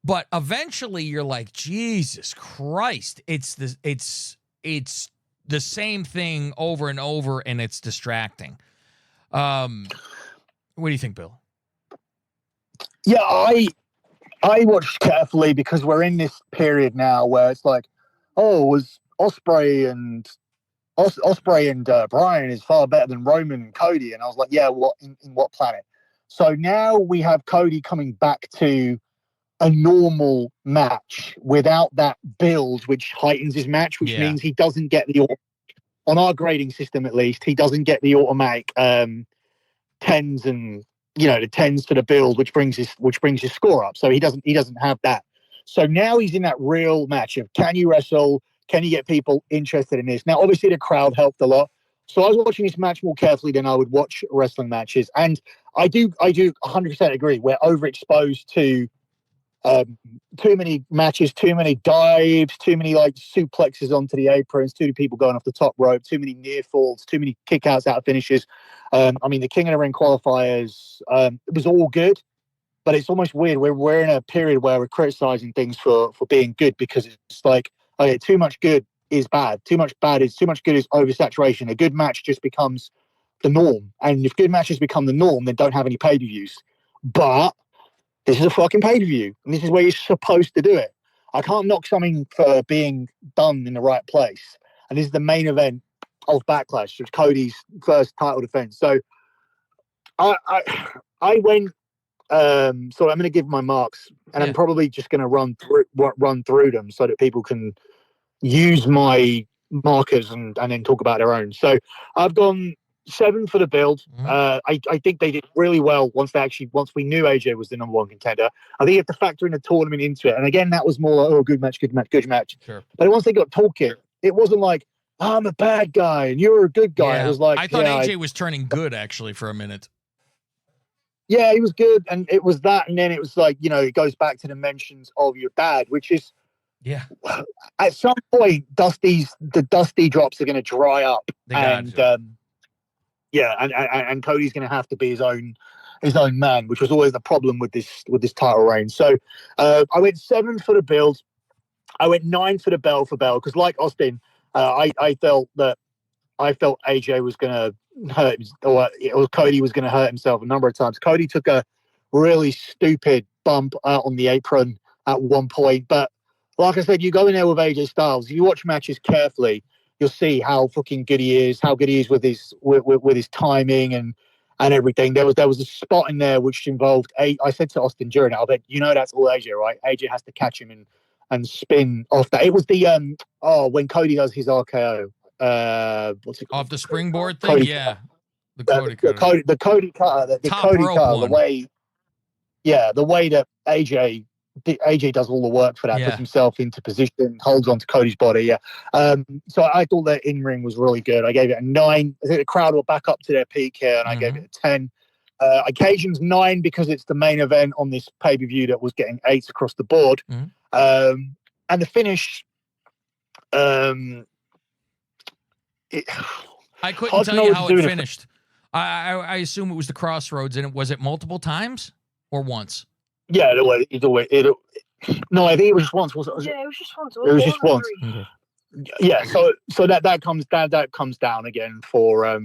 But eventually you're like, Jesus Christ, it's the same thing over and over, and it's distracting. What do you think, Bill? Yeah, I watched carefully because we're in this period now where it's like, oh, was Osprey and Brian is far better than Roman and Cody, and I was like, yeah, what in what planet? So now we have Cody coming back to a normal match without that build, which heightens his match, which means he doesn't get the on our grading system, at least, he doesn't get the automatic tens and the tens for the build, which brings his score up. So he doesn't have that. So now he's in that real match of, can you wrestle? Can you get people interested in this? Now, obviously, the crowd helped a lot. So I was watching this match more carefully than I would watch wrestling matches. And I do 100% agree. We're overexposed to too many matches, too many dives, too many like suplexes onto the aprons, too many people going off the top rope, too many near falls, too many kickouts out of finishes. I mean, the King of the Ring qualifiers, it was all good, but it's almost weird. We're in a period where we're criticizing things for being good, because it's like, okay, too much good is bad. Too much good is oversaturation. A good match just becomes the norm. And if good matches become the norm, then don't have any pay-per-views. But this is a fucking pay-per-view, and this is where you're supposed to do it. I can't knock something for being done in the right place. And this is the main event of Backlash, which Cody's first title defense. So I went. So I'm going to give my marks, and I'm probably just going to run through them so that people can use my markers and then talk about their own. So I've gone 7 for the build. I think they did really well once we knew AJ was the number 1 contender. I think you have to factor in the tournament into it. And again, that was more like, good match. Sure. But once they got talking, it wasn't like, I'm a bad guy and you're a good guy. Yeah. It was like, I thought AJ was turning good actually for a minute. Yeah, he was good, and it was that, and then it was like, it goes back to the mentions of your dad, which is, at some point, the Dusty drops are going to dry up, and Cody's going to have to be his own man, which was always the problem with this title reign. So I went 7 for the build, I went 9 for the bell because like Austin, I felt AJ was going to hurt, or Cody was going to hurt himself a number of times. Cody took a really stupid bump out on the apron at one point, but like I said, you go in there with AJ Styles, if you watch matches carefully, you'll see how fucking good he is, with his timing and everything. There was a spot in there which involved I said to Austin during it, I bet that's all AJ, right? AJ has to catch him and spin off that. It was the when Cody does his RKO. What's it called? Off the springboard thing? Cody yeah. The Cody cutter. The Cody cutter, the way that AJ does all the work for that, puts himself into position, holds on to Cody's body. Yeah. So I thought that in-ring was really good. I gave it a 9. I think the crowd were back up to their peak here, and I gave it a 10. Occasions 9 because it's the main event on this pay-per-view that was getting 8s across the board. And the finish, I couldn't tell you how it finished. I assume it was the Crossroads, and was it multiple times or once? Yeah, no, I think it was just once. Was it? Yeah, it was just once. It was just once. Okay. Yeah, so that comes down again for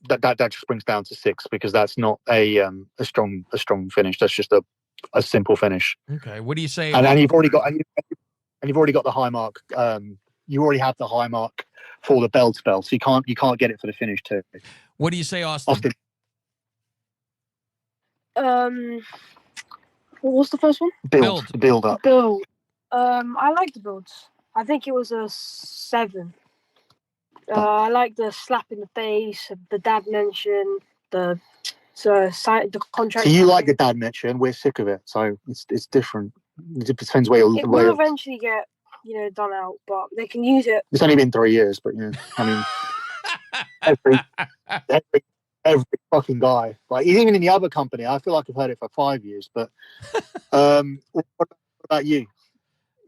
that just brings down to 6 because that's not a strong finish. That's just a simple finish. Okay, what do you say? And you've already got the high mark. You already have the high mark for the bell spell, so you can't get it for the finish too. What do you say, Austin? What was the first one? Build up. Build. I like the builds. I think it was a 7. I like the slap in the face, the dad mention, the contract. So you like the dad mention? We're sick of it, so it's different. It depends where you're. It will eventually get done out, but they can use it. It's only been 3 years, but I mean, every fucking guy. Like, even in the other company, I feel like I've heard it for 5 years. But what about you,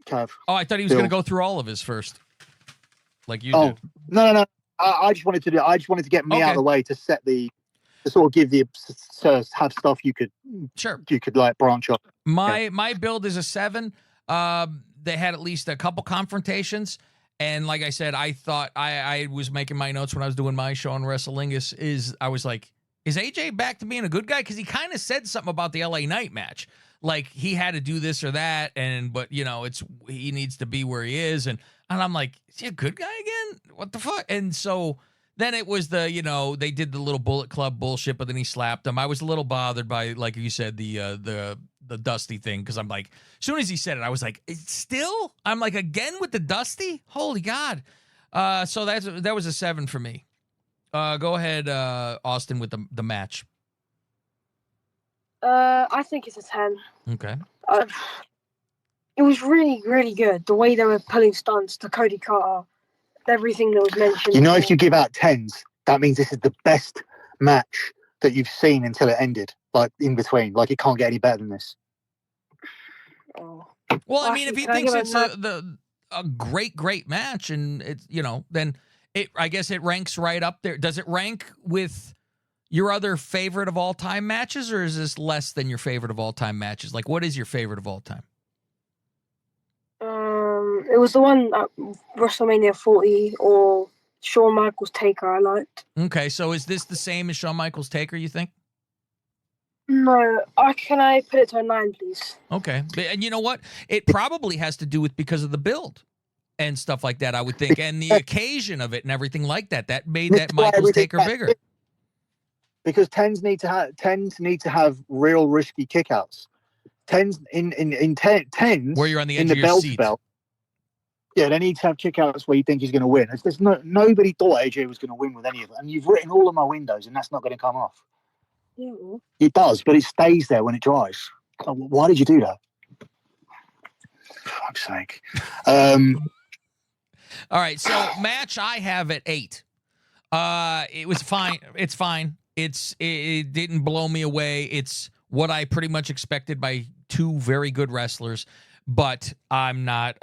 Cav? Oh, I thought he was going to go through all of his first, like you did. No. I just wanted to get me out of the way to set to sort of give to have stuff you could like branch off. My build is a 7. They had at least a couple confrontations. And like I said, I thought I was making my notes when I was doing my show on Wrestlingus. I was like, is AJ back to being a good guy? Because he kind of said something about the LA Knight match. Like, he had to do this or that, but he needs to be where he is. And I'm like, is he a good guy again? What the fuck? And so then it was they did the little Bullet Club bullshit, but then he slapped him. I was a little bothered by, like you said, the Dusty thing, because I'm like, as soon as he said it, I was like, still? I'm like, again with the Dusty? Holy God. So that was a 7 for me. Go ahead, Austin, with the match. I think it's a 10. Okay. It was really, really good. The way they were pulling stunts to Cody Carter, everything that was mentioned. You know, if you give out 10s, that means this is the best match that you've seen until it ended. Like in between, like it can't get any better than this. Oh. Well, I mean, if he thinks it's a great match, and it's then I guess it ranks right up there. Does it rank with your other favorite of all time matches, or is this less than your favorite of all time matches? Like, what is your favorite of all time? It was the one at WrestleMania 40 or Shawn Michaels Taker I liked. Okay, so is this the same as Shawn Michaels Taker, you think? No. Can I put it to a 9, please? Okay. And you know what? It probably has to do with because of the build and stuff like that, I would think, and the occasion of it and everything like that. That made that Michaels Taker bigger. Because 10s need to have real risky kickouts. 10s in 10s where you're on the edge of your seat. Yeah, they need to have kickouts where you think he's going to win. There's nobody thought AJ was going to win with any of it, and you've written all of my windows, and that's not going to come off. Yeah. It does, but it stays there when it dries. Why did you do that? For fuck's sake. All right, so match I have at 8. It was fine. It's fine. It didn't blow me away. It's what I pretty much expected by two very good wrestlers, but I'm not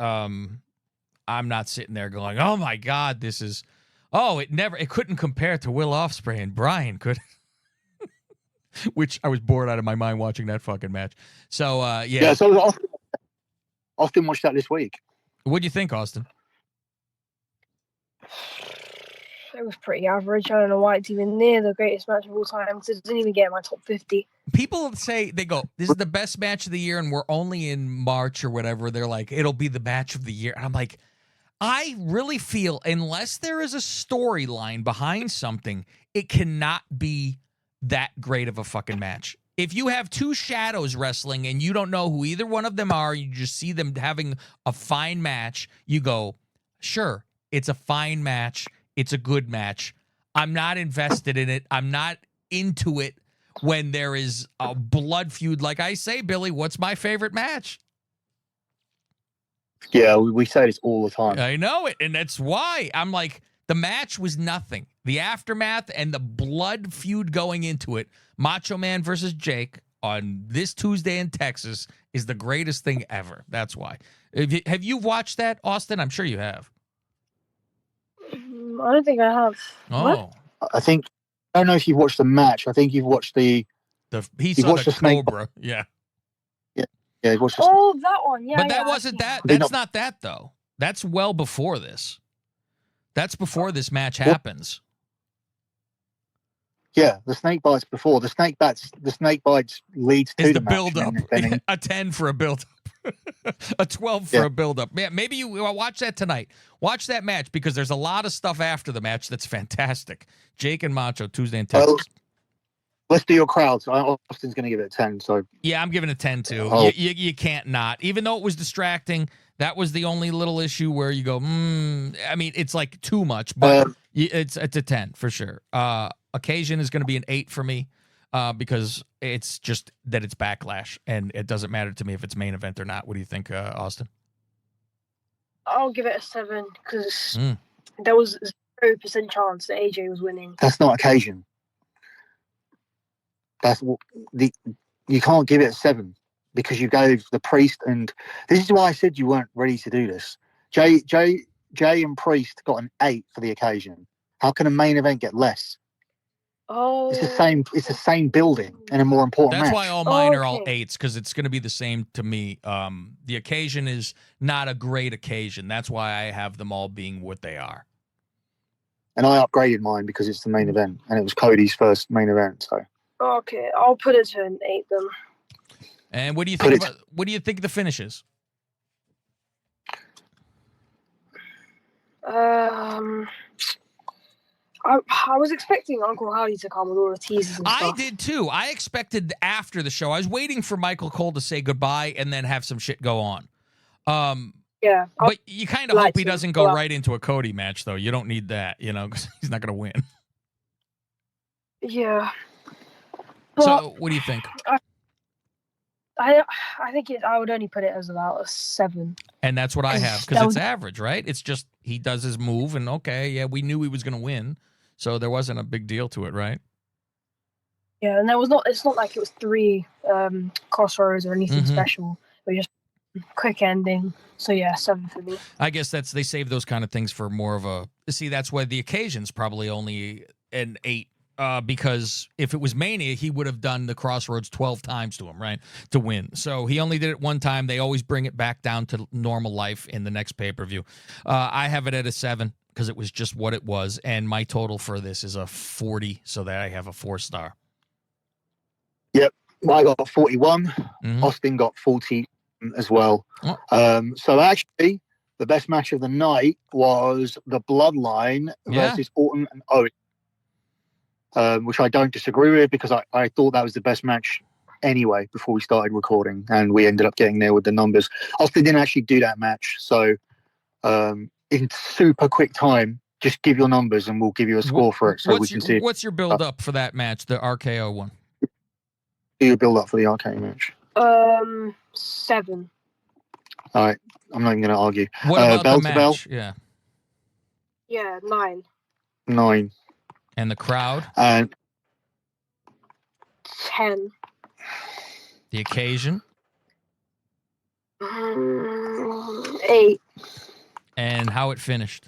sitting there going, "Oh my God, this is." It couldn't compare to Will Ospreay and Bryan, could it? Which I was bored out of my mind watching that fucking match. So yeah. Yeah. So Austin watched that this week. What'd you think, Austin? It was pretty average. I don't know why it's even near the greatest match of all time because it didn't even get in my top 50. People say, they go, this is the best match of the year and we're only in March or whatever. They're like, it'll be the match of the year. And I'm like, I really feel unless there is a storyline behind something, it cannot be that great of a fucking match. If you have two shadows wrestling and you don't know who either one of them are, you just see them having a fine match, you go, sure, it's a fine match. It's a good match. I'm not invested in it. I'm not into it when there is a blood feud. Like I say, Billy, what's my favorite match? Yeah, we say this all the time. I know it, and that's why I'm like, the match was nothing. The aftermath and the blood feud going into it, Macho Man versus Jake on this Tuesday in Texas, is the greatest thing ever. That's why. Have you watched that, Austin? I'm sure you have. I don't think I have. Oh. What? I don't know if you've watched the match. I think you've watched he saw the Cobra. Yeah. Yeah, watched that one. Yeah. But that wasn't that. That's not that, though. That's well before this. That's before this match happens. Yeah, the snake bites before. The snake bites leads to the build-up. A 10 for a build-up. A 12 for a build-up. Yeah, maybe you watch that tonight. Watch that match because there's a lot of stuff after the match that's fantastic. Jake and Macho, Tuesday in Texas. Let's do your crowds. Austin's going to give it a 10. So yeah, I'm giving it a 10 too. You can't not. Even though it was distracting, that was the only little issue where you go, I mean, it's like too much, but it's a 10 for sure. Occasion is going to be an 8 for me because it's just that it's Backlash, and it doesn't matter to me if it's main event or not. What do you think, Austin? I'll give it a 7 because there was 0% chance that AJ was winning. That's not occasion. You can't give it a 7 because you gave the Priest, and this is why I said you weren't ready to do this. Jay and Priest got an 8 for the occasion. How can a main event get less? Oh, it's the same building and a more important That's match. why all mine are all 8s, because it's going to be the same to me. The occasion is not a great occasion. That's why I have them all being what they are. And I upgraded mine because it's the main event, and it was Cody's first main event. So okay, I'll put it to an 8 then. And what do you think? What do you think the finish is? I was expecting Uncle Howdy to come with all the teasers and stuff. I did too. I expected after the show. I was waiting for Michael Cole to say goodbye and then have some shit go on. Yeah, But you kind of like hope he to, doesn't go but- right into a Cody match, though. You don't need that, because he's not going to win. yeah. But So, what do you think? I think I would only put it as about a 7. And that's what I have, because That it's was- average, right? It's just he does his move, and okay, yeah, we knew he was going to win, so there wasn't a big deal to it, right? Yeah, and it's not like it was 3 crossroads or anything special. It was just quick ending. So yeah, 7 for me. I guess they save those kind of things for more of a. See, that's why the occasion's probably only an 8. Because if it was Mania, he would have done the Crossroads 12 times to him, right, to win. So he only did it one time. They always bring it back down to normal life in the next pay-per-view. I have it at a 7 because it was just what it was, and my total for this is a 40, so that I have a 4-star. Yep, I got 41. Mhm. Austin got 40 as well. Oh. So actually, the best match of the night was the Bloodline versus Orton and Owen. Which I don't disagree with, because I thought that was the best match anyway before we started recording, and we ended up getting there with the numbers. Austin didn't actually do that match, so in super quick time, just give your numbers and we'll give you a score for it, so we can see. What's your build up for that match, the RKO one? Do your build up for the RK match? 7. All right, I'm not even going to argue. What about bell the to bell? match? Yeah, Yeah, 9. 9. and the crowd, And 10. the occasion, 8. and how it finished.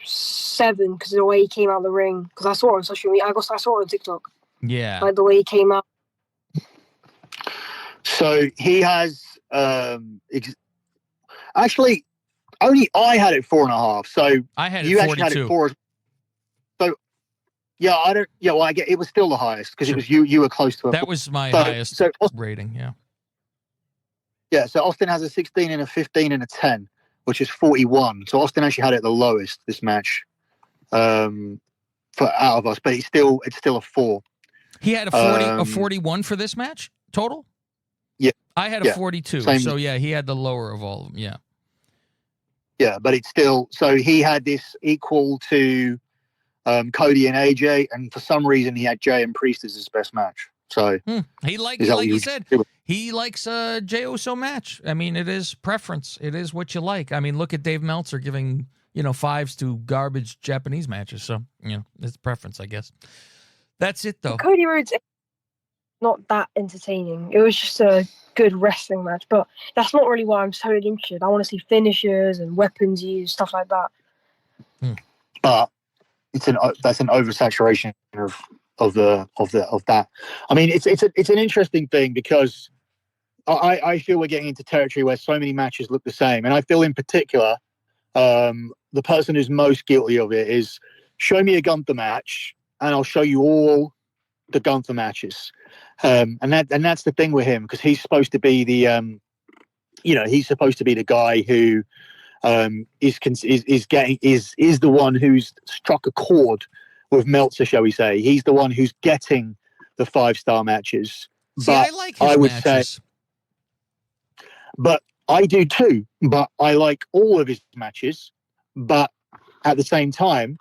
7, because the way he came out of the ring. Because I saw it on social media. I saw it on TikTok. Yeah. Like the way he came out. so he has actually only I had it 4.5. So I had you it actually 42. had it 4. So yeah, I don't. Yeah, well, I get it was still the highest because it was you. You were close to it. That was my So- highest so- rating. Yeah. Yeah, so Austin has a 16 and a 15 and a 10, which is 41. So Austin actually had it the lowest this match, for out of us, but it's still a 4. He had a 41 for this match total. Yeah. I had a 42. Same. So yeah, he had the lower of all of them. Yeah. Yeah, but it's still, so he had this equal to Cody and AJ, and for some reason he had Jay and Priest as his best match. So He like Is that what like you you said, he likes a Jey Uso match. I mean, it is preference. It is what you like. I mean, look at Dave Meltzer giving 5s to garbage Japanese matches. So it's preference, I guess. That's it though. Cody Rhodes not that entertaining. It was just a good wrestling match, but that's not really why I'm so interested. I want to see finishers and weapons used, stuff like that. but that's an oversaturation of that. I mean, it's an interesting thing because I feel we're getting into territory where so many matches look the same, and I feel in particular the person who's most guilty of it is show me a Gunther match and I'll show you all the Gunther matches, and that's the thing with him, because he's supposed to be the he's supposed to be the guy who is the one who's struck a chord with Meltzer, shall we say. He's the one who's getting the 5-star matches. See, but I like his I would matches. say, but I do too. But I like all of his matches. But at the same time,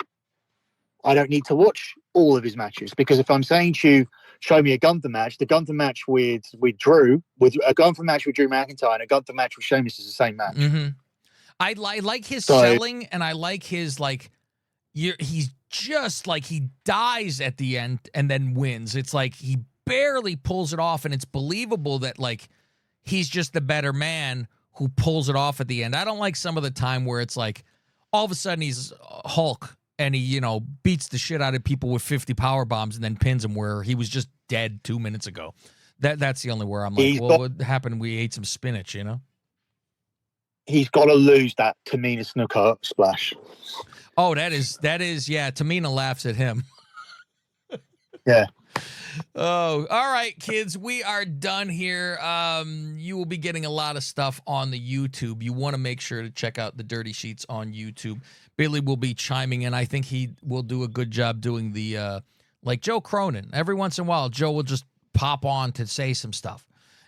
I don't need to watch all of his matches, because if I'm saying to you, show me a Gunther match, the Gunther match with Drew, with a Gunther match with Drew McIntyre and a Gunther match with Sheamus is the same match. Mm-hmm. I like his selling, and I like his he's just like he dies at the end and then wins. It's like he barely pulls it off, and it's believable that he's just the better man who pulls it off at the end. I don't like some of the time where it's like all of a sudden he's Hulk and he beats the shit out of people with 50 power bombs and then pins him where he was just dead 2 minutes ago. That's the only where I'm like, what happened? We ate some spinach, He's got to lose that Tamina Snuka splash. Oh, that is, yeah. Tamina laughs at him. Yeah. Oh, all right, kids. We are done here. You will be getting a lot of stuff on the YouTube. You want to make sure to check out the Dirty Sheets on YouTube. Billy will be chiming in. I think he will do a good job doing the like Joe Cronin. Every once in a while, Joe will just pop on to say some stuff.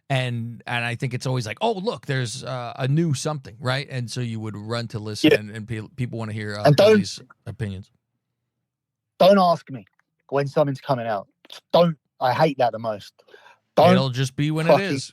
And I think it's always like, oh, look, there's a new something, right? And so you would run to listen, and people want to hear Billy's opinions. Don't ask me when something's coming out. Don't. I hate that the most. It'll just be when it is.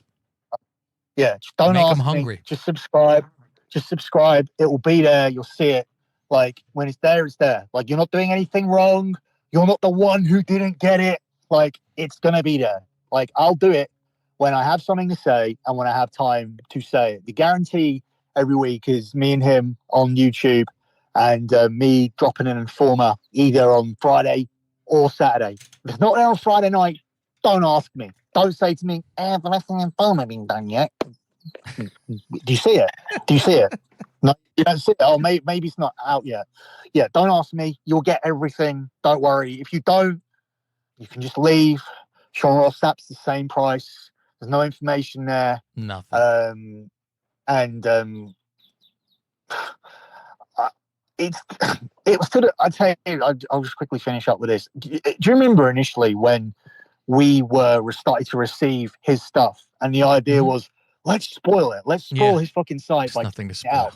Yeah, just don't Make ask them hungry. me. Just subscribe. Just subscribe. It will be there. You'll see it. Like, when it's there, it's there. Like, you're not doing anything wrong. You're not the one who didn't get it. Like, it's going to be there. Like, I'll do it when I have something to say and when I have time to say it. The guarantee every week is me and him on YouTube and me dropping an Informer either on Friday or Saturday. If it's not there on Friday night, don't ask me. Don't say to me, the Wrestling Informer been done yet? Do you see it? Do you see it? No, you don't see it. Oh, maybe it's not out yet. Yeah, don't ask me. You'll get everything. Don't worry. If you don't, you can just leave. Sean Ross Sapp's the same price. There's no information there. Nothing. It was sort of. I tell you, I'll just quickly finish up with this. Do you remember initially when we were starting to receive his stuff, and the idea was, let's spoil it. Let's spoil his fucking site by nothing to spoil.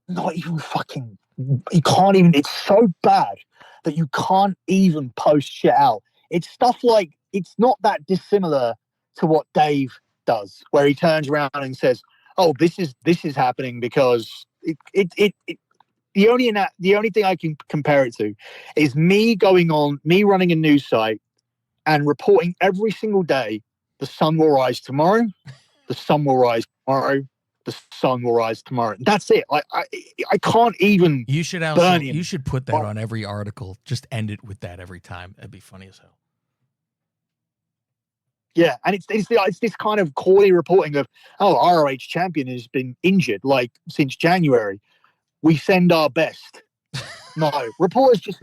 Not even fucking. You can't even. It's so bad that you can't even post shit out. It's stuff like, it's not that dissimilar to what Dave does, where he turns around and says, "Oh, this is happening because the only thing I can compare it to is me running a news site and reporting every single day, the sun will rise tomorrow, the sun will rise tomorrow, the sun will rise tomorrow." That's it. I can't even. You should put that on every article. Just end it with that every time. That'd be funny as hell. Yeah, and it's this kind of corny reporting of, oh, ROH champion has been injured like since January. We send our best. No, reporters just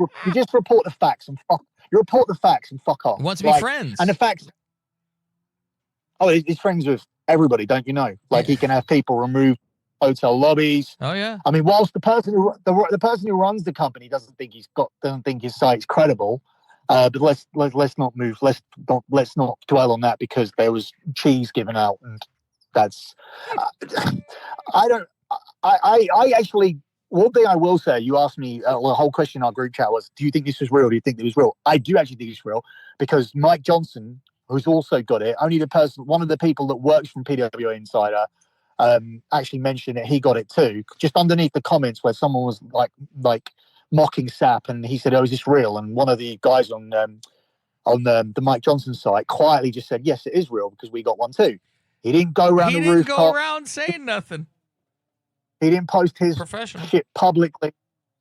report the facts and fuck. You report the facts and fuck off. He wants to be friends. And the facts. Oh, he's friends with everybody, don't you know? Like, he can have people remove hotel lobbies. Oh yeah. I mean, whilst the person who runs the company doesn't think his site's credible. But let's not move. Let's not dwell on that, because there was cheese given out, and that's. I actually. One thing I will say, you asked me, the whole question in our group chat was, do you think this was real? Do you think it was real? I do actually think it's real, because Mike Johnson, who's also got it, one of the people that works from PWA Insider, actually mentioned that he got it too. Just underneath the comments where someone was like mocking Sapp, and he said, "Oh, is this real?" And one of the guys on the Mike Johnson site quietly just said, "Yes, it is real, because we got one too." He didn't go around the rooftop. He didn't go around saying nothing. He didn't post his shit publicly.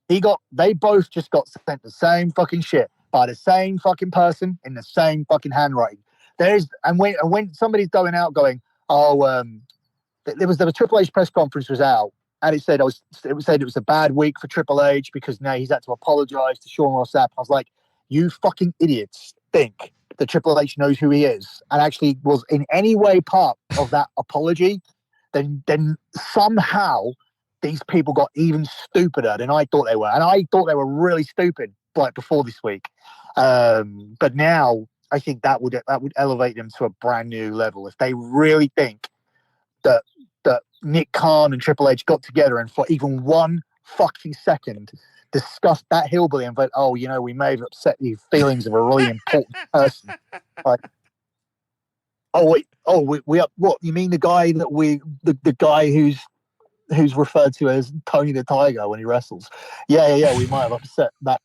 They both just got sent the same fucking shit by the same fucking person in the same fucking handwriting. When somebody's going out going, "Oh, the Triple H press conference was out, and it said it was a bad week for Triple H because now he's had to apologize to Sean Ross Sapp." I was like, you fucking idiots think that Triple H knows who he is and actually was in any way part of that apology, then somehow these people got even stupider than I thought they were. And I thought they were really stupid like before this week. But now I think that would elevate them to a brand new level. If they really think that Nick Khan and Triple H got together and for even one fucking second discussed that hillbilly and thought, "Oh, we may have upset the feelings of a really important person." Like, what? You mean the guy that the guy who's referred to as Tony the Tiger when he wrestles? Yeah. We might have upset that.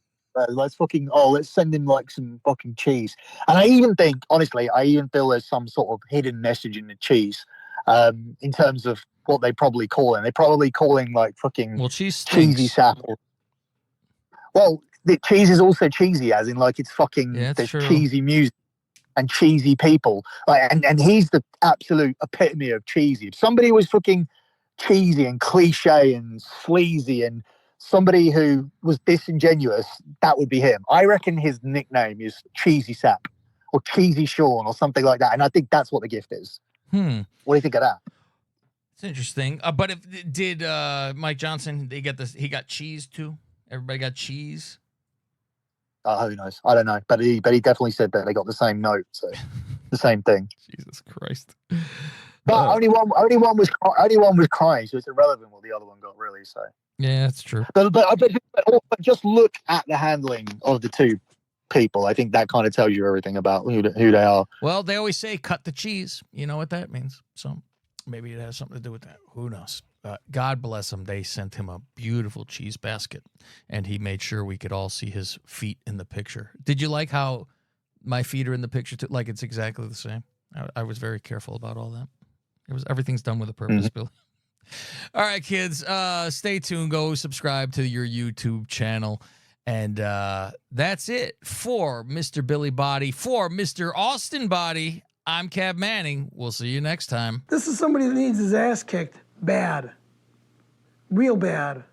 Let's send him like some fucking cheese. And I even think, honestly, feel there's some sort of hidden message in the cheese. In terms of what they probably call it. They're probably calling like fucking cheesy sap. Well, the cheese is also cheesy, as in like it's fucking there's cheesy music and cheesy people. Like, and he's the absolute epitome of cheesy. If somebody was fucking cheesy and cliche and sleazy and somebody who was disingenuous, that would be him. I reckon his nickname is Cheesy Sap or Cheesy Sean or something like that. And I think that's what the gift is. What do you think of that? It's interesting. But did Mike Johnson, he got cheese too? Everybody got cheese? Who knows? I don't know. But he definitely said that they got the same note. So the same thing. Jesus Christ. But only one was crying, so it's irrelevant what the other one got, really. So yeah, that's true. but just look at the handling of the two people. I think that kind of tells you everything about who they are. Well, they always say cut the cheese. You know what that means. So maybe it has something to do with that. Who knows? God bless him. They sent him a beautiful cheese basket, and he made sure we could all see his feet in the picture. Did you like how my feet are in the picture too? Like it's exactly the same. I was very careful about all that. Everything's done with a purpose, Billy. All right, kids. Stay tuned. Go subscribe to your YouTube channel. And that's it for Mr. Billy Body, for Mr. Austin Body. I'm Cav Manning. We'll see you next time. This is somebody that needs his ass kicked bad. Real bad.